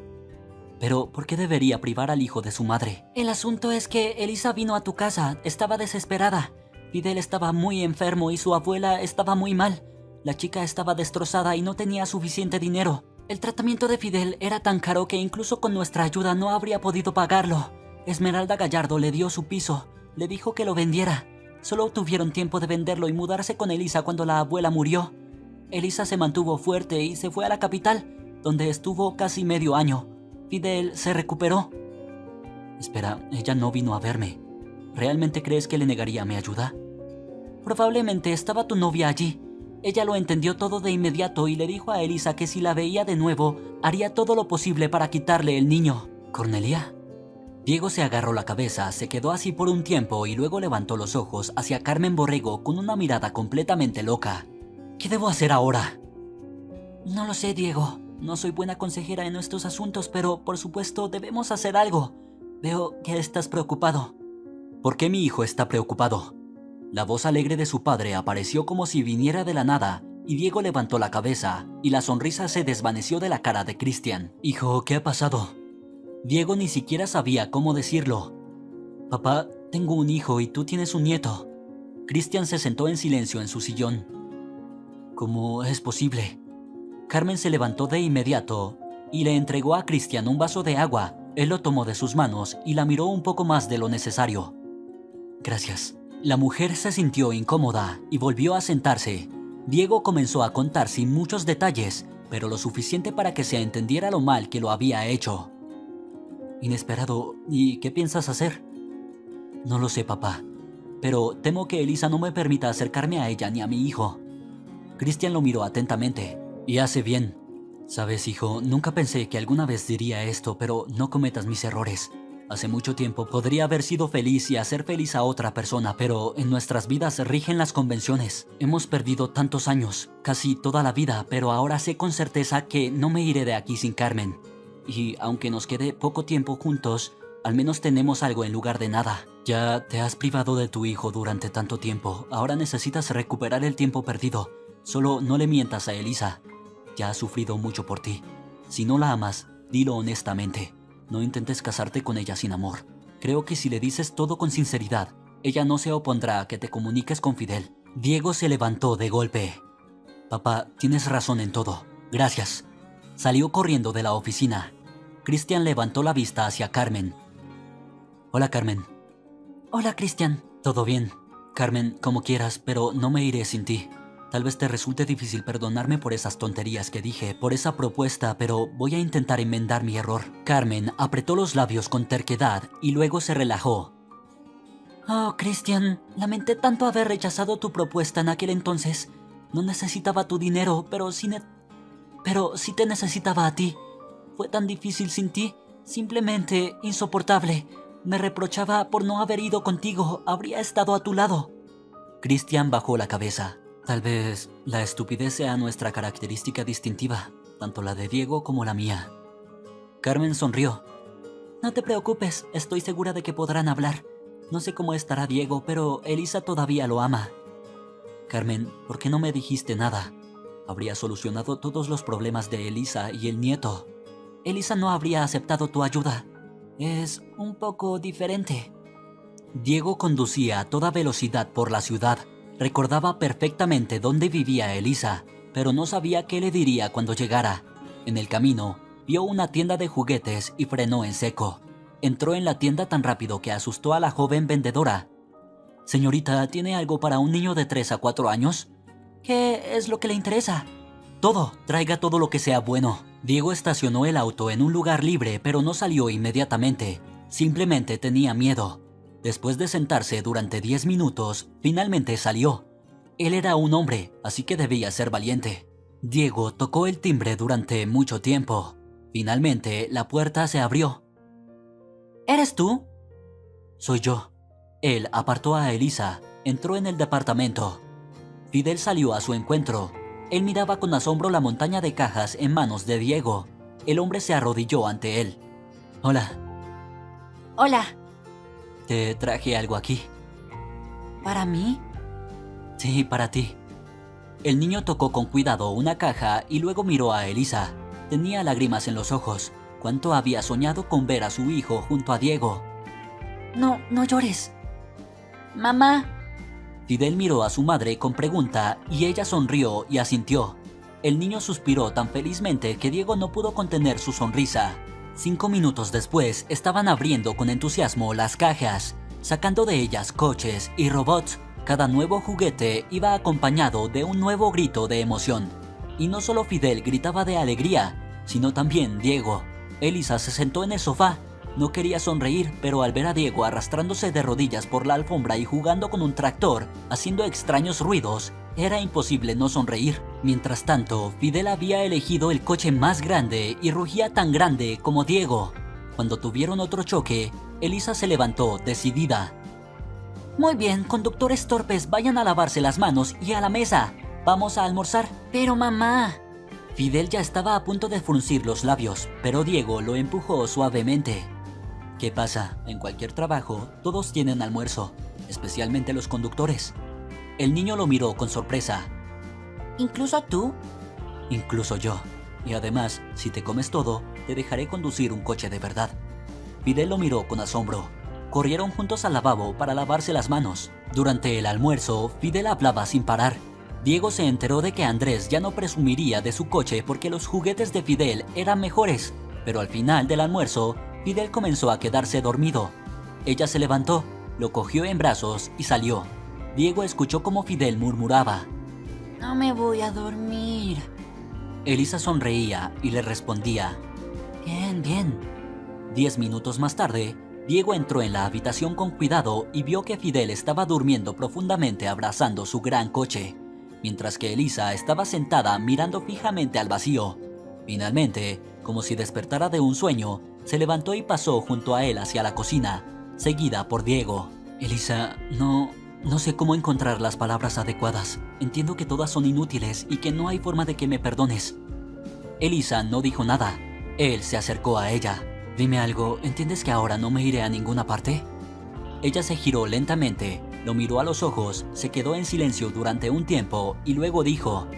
Pero, ¿por qué debería privar al hijo de su madre? El asunto es que Elisa vino a tu casa, estaba desesperada. Fidel estaba muy enfermo y su abuela estaba muy mal. La chica estaba destrozada y no tenía suficiente dinero. El tratamiento de Fidel era tan caro que incluso con nuestra ayuda no habría podido pagarlo. Esmeralda Gallardo le dio su piso, le dijo que lo vendiera. Solo tuvieron tiempo de venderlo y mudarse con Elisa cuando la abuela murió. Elisa se mantuvo fuerte y se fue a la capital, donde estuvo casi medio año. Fidel se recuperó. Espera, ella no vino a verme. ¿Realmente crees que le negaría mi ayuda? Probablemente estaba tu novia allí. Ella lo entendió todo de inmediato y le dijo a Elisa que si la veía de nuevo, haría todo lo posible para quitarle el niño. ¿Cornelia? Diego se agarró la cabeza, se quedó así por un tiempo y luego levantó los ojos hacia Carmen Borrego con una mirada completamente loca. ¿Qué debo hacer ahora? No lo sé, Diego. No soy buena consejera en estos asuntos, pero por supuesto debemos hacer algo. Veo que estás preocupado. ¿Por qué mi hijo está preocupado? La voz alegre de su padre apareció como si viniera de la nada, y Diego levantó la cabeza, y la sonrisa se desvaneció de la cara de Cristian. Hijo, ¿qué ha pasado? Diego ni siquiera sabía cómo decirlo. Papá, tengo un hijo y tú tienes un nieto. Cristian se sentó en silencio en su sillón. ¿Cómo es posible? Carmen se levantó de inmediato y le entregó a Cristian un vaso de agua. Él lo tomó de sus manos y la miró un poco más de lo necesario. Gracias. La mujer se sintió incómoda y volvió a sentarse. Diego comenzó a contar sin muchos detalles, pero lo suficiente para que se entendiera lo mal que lo había hecho. Inesperado. ¿Y qué piensas hacer? No lo sé, papá, pero temo que Elisa no me permita acercarme a ella ni a mi hijo. Christian lo miró atentamente. Y hace bien. Sabes, hijo, nunca pensé que alguna vez diría esto, pero no cometas mis errores. Hace mucho tiempo podría haber sido feliz y hacer feliz a otra persona, pero en nuestras vidas rigen las convenciones. Hemos perdido tantos años, casi toda la vida, pero ahora sé con certeza que no me iré de aquí sin Carmen. Y aunque nos quede poco tiempo juntos, al menos tenemos algo en lugar de nada. Ya te has privado de tu hijo durante tanto tiempo, ahora necesitas recuperar el tiempo perdido. Solo no le mientas a Elisa. Ya ha sufrido mucho por ti. Si no la amas, dilo honestamente. No intentes casarte con ella sin amor. Creo que si le dices todo con sinceridad, ella no se opondrá a que te comuniques con Fidel. Diego se levantó de golpe. Papá, tienes razón en todo. Gracias. Salió corriendo de la oficina. Christian levantó la vista hacia Carmen. Hola, Carmen. Hola, Christian. ¿Todo bien? Carmen, como quieras, pero no me iré sin ti. Tal vez te resulte difícil perdonarme por esas tonterías que dije, por esa propuesta, pero voy a intentar enmendar mi error. Carmen apretó los labios con terquedad y luego se relajó. Oh, Christian, lamenté tanto haber rechazado tu propuesta en aquel entonces. No necesitaba tu dinero, pero sí te necesitaba a ti. Fue tan difícil sin ti, simplemente insoportable. Me reprochaba por no haber ido contigo, habría estado a tu lado. Christian bajó la cabeza. Tal vez la estupidez sea nuestra característica distintiva, tanto la de Diego como la mía. Carmen sonrió. No te preocupes, estoy segura de que podrán hablar. No sé cómo estará Diego, pero Elisa todavía lo ama. Carmen, ¿por qué no me dijiste nada? Habría solucionado todos los problemas de Elisa y el nieto. Elisa no habría aceptado tu ayuda. Es un poco diferente. Diego conducía a toda velocidad por la ciudad. Recordaba perfectamente dónde vivía Elisa, pero no sabía qué le diría cuando llegara. En el camino, vio una tienda de juguetes y frenó en seco. Entró en la tienda tan rápido que asustó a la joven vendedora. Señorita, ¿tiene algo para un niño de 3 a 4 años? ¿Qué es lo que le interesa? Todo, traiga todo lo que sea bueno. Diego estacionó el auto en un lugar libre, pero no salió inmediatamente. Simplemente tenía miedo. Después de sentarse durante 10 minutos, finalmente salió. Él era un hombre, así que debía ser valiente. Diego tocó el timbre durante mucho tiempo. Finalmente, la puerta se abrió. ¿Eres tú? Soy yo. Él apartó a Elisa, entró en el departamento. Fidel salió a su encuentro. Él miraba con asombro la montaña de cajas en manos de Diego. El hombre se arrodilló ante él. Hola. Hola. Te traje algo aquí. ¿Para mí? Sí, para ti. El niño tocó con cuidado una caja y luego miró a Elisa. Tenía lágrimas en los ojos. ¿Cuánto había soñado con ver a su hijo junto a Diego? No llores. Mamá. Fidel miró a su madre con pregunta y ella sonrió y asintió. El niño suspiró tan felizmente que Diego no pudo contener su sonrisa. 5 minutos después, estaban abriendo con entusiasmo las cajas, sacando de ellas coches y robots. Cada nuevo juguete iba acompañado de un nuevo grito de emoción. Y no solo Fidel gritaba de alegría, sino también Diego. Elisa se sentó en el sofá. No quería sonreír, pero al ver a Diego arrastrándose de rodillas por la alfombra y jugando con un tractor, haciendo extraños ruidos, era imposible no sonreír. Mientras tanto, Fidel había elegido el coche más grande y rugía tan grande como Diego. Cuando tuvieron otro choque, Elisa se levantó, decidida. Muy bien, conductores torpes, vayan a lavarse las manos y a la mesa. Vamos a almorzar. Pero mamá... Fidel ya estaba a punto de fruncir los labios, pero Diego lo empujó suavemente. ¿Qué pasa? En cualquier trabajo, todos tienen almuerzo, especialmente los conductores. El niño lo miró con sorpresa. ¿Incluso tú? Incluso yo. Y además, si te comes todo, te dejaré conducir un coche de verdad. Fidel lo miró con asombro. Corrieron juntos al lavabo para lavarse las manos. Durante el almuerzo, Fidel hablaba sin parar. Diego se enteró de que Andrés ya no presumiría de su coche porque los juguetes de Fidel eran mejores. Pero al final del almuerzo, Fidel comenzó a quedarse dormido. Ella se levantó, lo cogió en brazos y salió. Diego escuchó cómo Fidel murmuraba. No me voy a dormir. Elisa sonreía y le respondía. Bien, bien. 10 minutos más tarde, Diego entró en la habitación con cuidado y vio que Fidel estaba durmiendo profundamente abrazando su gran coche, mientras que Elisa estaba sentada mirando fijamente al vacío. Finalmente, como si despertara de un sueño, se levantó y pasó junto a él hacia la cocina, seguida por Diego. Elisa, no sé cómo encontrar las palabras adecuadas. Entiendo que todas son inútiles y que no hay forma de que me perdones. Elisa no dijo nada. Él se acercó a ella. Dime algo, ¿entiendes que ahora no me iré a ninguna parte? Ella se giró lentamente, lo miró a los ojos, se quedó en silencio durante un tiempo y luego dijo: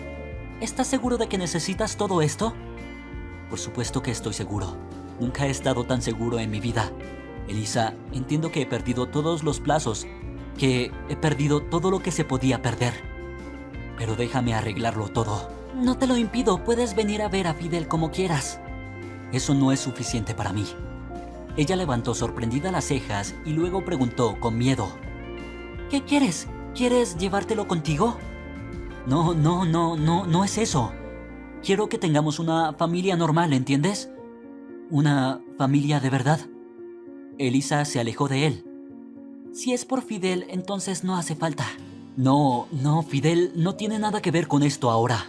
¿Estás seguro de que necesitas todo esto? Por supuesto que estoy seguro. Nunca he estado tan seguro en mi vida. Elisa, entiendo que he perdido todos los plazos, que he perdido todo lo que se podía perder. Pero déjame arreglarlo todo. No te lo impido, puedes venir a ver a Fidel como quieras. Eso no es suficiente para mí. Ella levantó sorprendida las cejas y luego preguntó con miedo: ¿Qué quieres? ¿Quieres llevártelo contigo? No es eso. Quiero que tengamos una familia normal, ¿entiendes? Una familia de verdad. Elisa se alejó de él. Si es por Fidel, entonces no hace falta. No, Fidel no tiene nada que ver con esto ahora.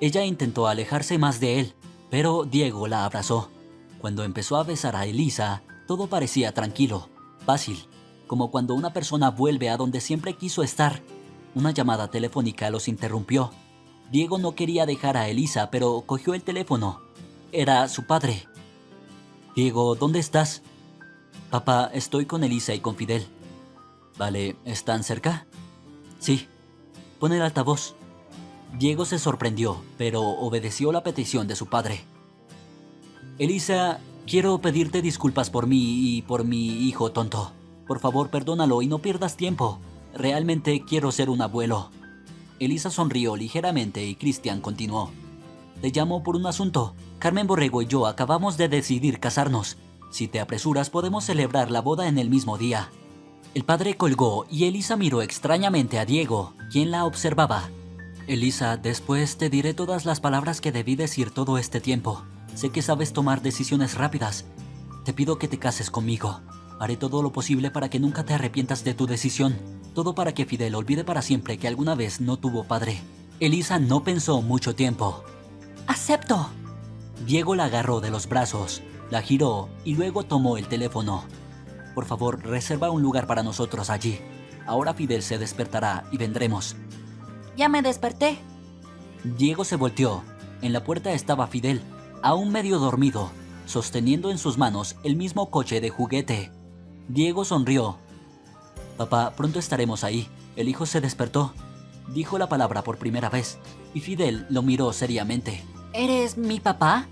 Ella intentó alejarse más de él, pero Diego la abrazó. Cuando empezó a besar a Elisa, todo parecía tranquilo, fácil, como cuando una persona vuelve a donde siempre quiso estar. Una llamada telefónica los interrumpió. Diego no quería dejar a Elisa, pero cogió el teléfono. Era su padre. Diego, ¿dónde estás? Papá, estoy con Elisa y con Fidel. Vale, ¿están cerca? Sí. Pon el altavoz. Diego se sorprendió, pero obedeció la petición de su padre. Elisa, quiero pedirte disculpas por mí y por mi hijo tonto. Por favor, perdónalo y no pierdas tiempo. Realmente quiero ser un abuelo. Elisa sonrió ligeramente y Cristian continuó. Te llamo por un asunto. Carmen Borrego y yo acabamos de decidir casarnos. Si te apresuras, podemos celebrar la boda en el mismo día. El padre colgó y Elisa miró extrañamente a Diego, quien la observaba. Elisa, después te diré todas las palabras que debí decir todo este tiempo. Sé que sabes tomar decisiones rápidas. Te pido que te cases conmigo. Haré todo lo posible para que nunca te arrepientas de tu decisión. Todo para que Fidel olvide para siempre que alguna vez no tuvo padre. Elisa no pensó mucho tiempo. ¡Acepto! Diego la agarró de los brazos, la giró y luego tomó el teléfono. Por favor, reserva un lugar para nosotros allí. Ahora Fidel se despertará y vendremos. Ya me desperté. Diego se volteó. En la puerta estaba Fidel, aún medio dormido, sosteniendo en sus manos el mismo coche de juguete. Diego sonrió. Papá, pronto estaremos ahí. El hijo se despertó. Dijo la palabra por primera vez, y Fidel lo miró seriamente. ¿Eres mi papá?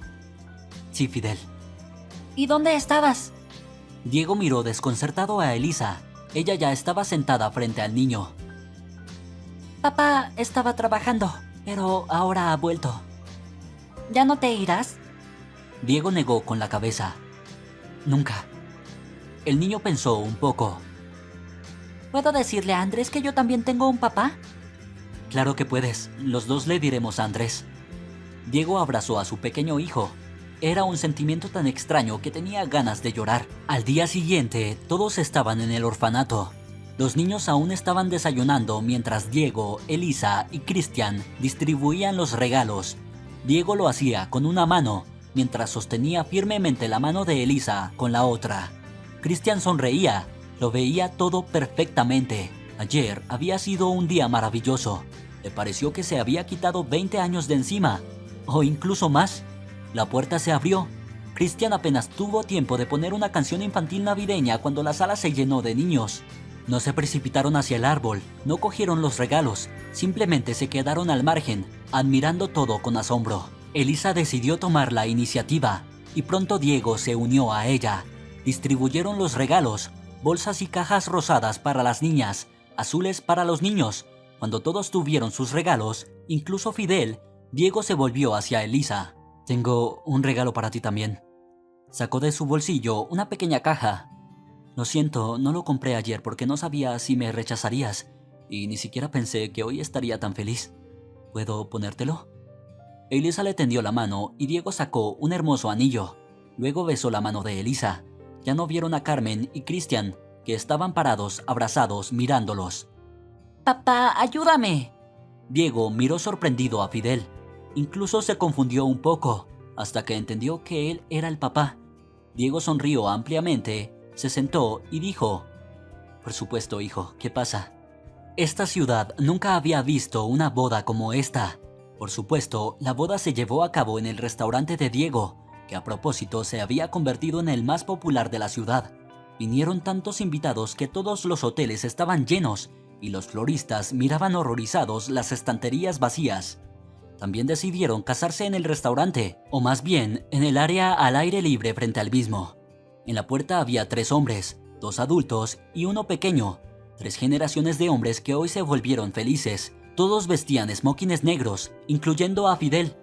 Sí, Fidel. ¿Y dónde estabas? Diego miró desconcertado a Elisa. Ella ya estaba sentada frente al niño. Papá estaba trabajando, pero ahora ha vuelto. ¿Ya no te irás? Diego negó con la cabeza. Nunca. El niño pensó un poco. ¿Puedo decirle a Andrés que yo también tengo un papá? Claro que puedes. Los dos le diremos a Andrés. Diego abrazó a su pequeño hijo. Era un sentimiento tan extraño que tenía ganas de llorar. Al día siguiente, todos estaban en el orfanato. Los niños aún estaban desayunando mientras Diego, Elisa y Cristian distribuían los regalos. Diego lo hacía con una mano, mientras sostenía firmemente la mano de Elisa con la otra. Cristian sonreía, lo veía todo perfectamente. Ayer había sido un día maravilloso. Le pareció que se había quitado 20 años de encima, o incluso más. La puerta se abrió. Cristian apenas tuvo tiempo de poner una canción infantil navideña cuando la sala se llenó de niños. No se precipitaron hacia el árbol, no cogieron los regalos, simplemente se quedaron al margen, admirando todo con asombro. Elisa decidió tomar la iniciativa, y pronto Diego se unió a ella. Distribuyeron los regalos, bolsas y cajas rosadas para las niñas, azules para los niños. Cuando todos tuvieron sus regalos, incluso Fidel, Diego se volvió hacia Elisa. Tengo un regalo para ti también. Sacó de su bolsillo una pequeña caja. Lo siento, no lo compré ayer porque no sabía si me rechazarías y ni siquiera pensé que hoy estaría tan feliz. ¿Puedo ponértelo? Elisa le tendió la mano y Diego sacó un hermoso anillo. Luego besó la mano de Elisa. Ya no vieron a Carmen y Cristian, que estaban parados, abrazados, mirándolos. «Papá, ayúdame». Diego miró sorprendido a Fidel. Incluso se confundió un poco, hasta que entendió que él era el papá. Diego sonrió ampliamente, se sentó y dijo: «Por supuesto, hijo, ¿qué pasa?» Esta ciudad nunca había visto una boda como esta. Por supuesto, la boda se llevó a cabo en el restaurante de Diego, que a propósito se había convertido en el más popular de la ciudad. Vinieron tantos invitados que todos los hoteles estaban llenos y los floristas miraban horrorizados las estanterías vacías. También decidieron casarse en el restaurante, o más bien, en el área al aire libre frente al mismo. En la puerta había 3 hombres, 2 adultos y uno pequeño. 3 generaciones de hombres que hoy se volvieron felices. Todos vestían smokings negros, incluyendo a Fidel.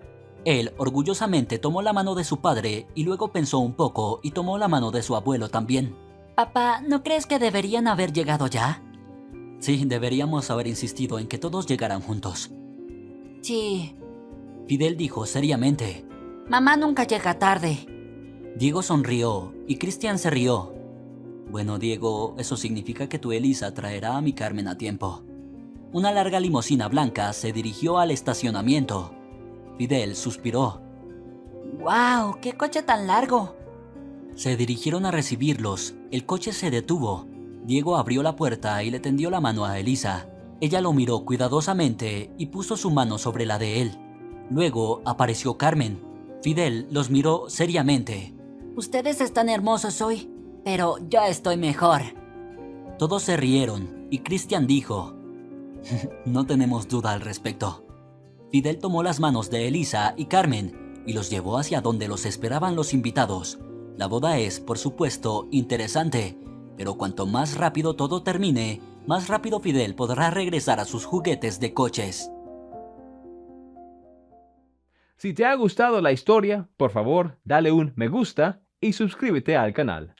Él orgullosamente tomó la mano de su padre y luego pensó un poco y tomó la mano de su abuelo también. «Papá, ¿no crees que deberían haber llegado ya?» «Sí, deberíamos haber insistido en que todos llegaran juntos». «Sí», Fidel dijo seriamente. «Mamá nunca llega tarde». Diego sonrió y Cristian se rió. «Bueno, Diego, eso significa que tu Elisa traerá a mi Carmen a tiempo». Una larga limusina blanca se dirigió al estacionamiento. Fidel suspiró. «¡Wow! ¡Qué coche tan largo!». Se dirigieron a recibirlos. El coche se detuvo. Diego abrió la puerta y le tendió la mano a Elisa. Ella lo miró cuidadosamente y puso su mano sobre la de él. Luego apareció Carmen. Fidel los miró seriamente. «Ustedes están hermosos hoy, pero yo estoy mejor». Todos se rieron y Cristian dijo: «No tenemos duda al respecto». Fidel tomó las manos de Elisa y Carmen y los llevó hacia donde los esperaban los invitados. La boda es, por supuesto, interesante, pero cuanto más rápido todo termine, más rápido Fidel podrá regresar a sus juguetes de coches. Si te ha gustado la historia, por favor, dale un me gusta y suscríbete al canal.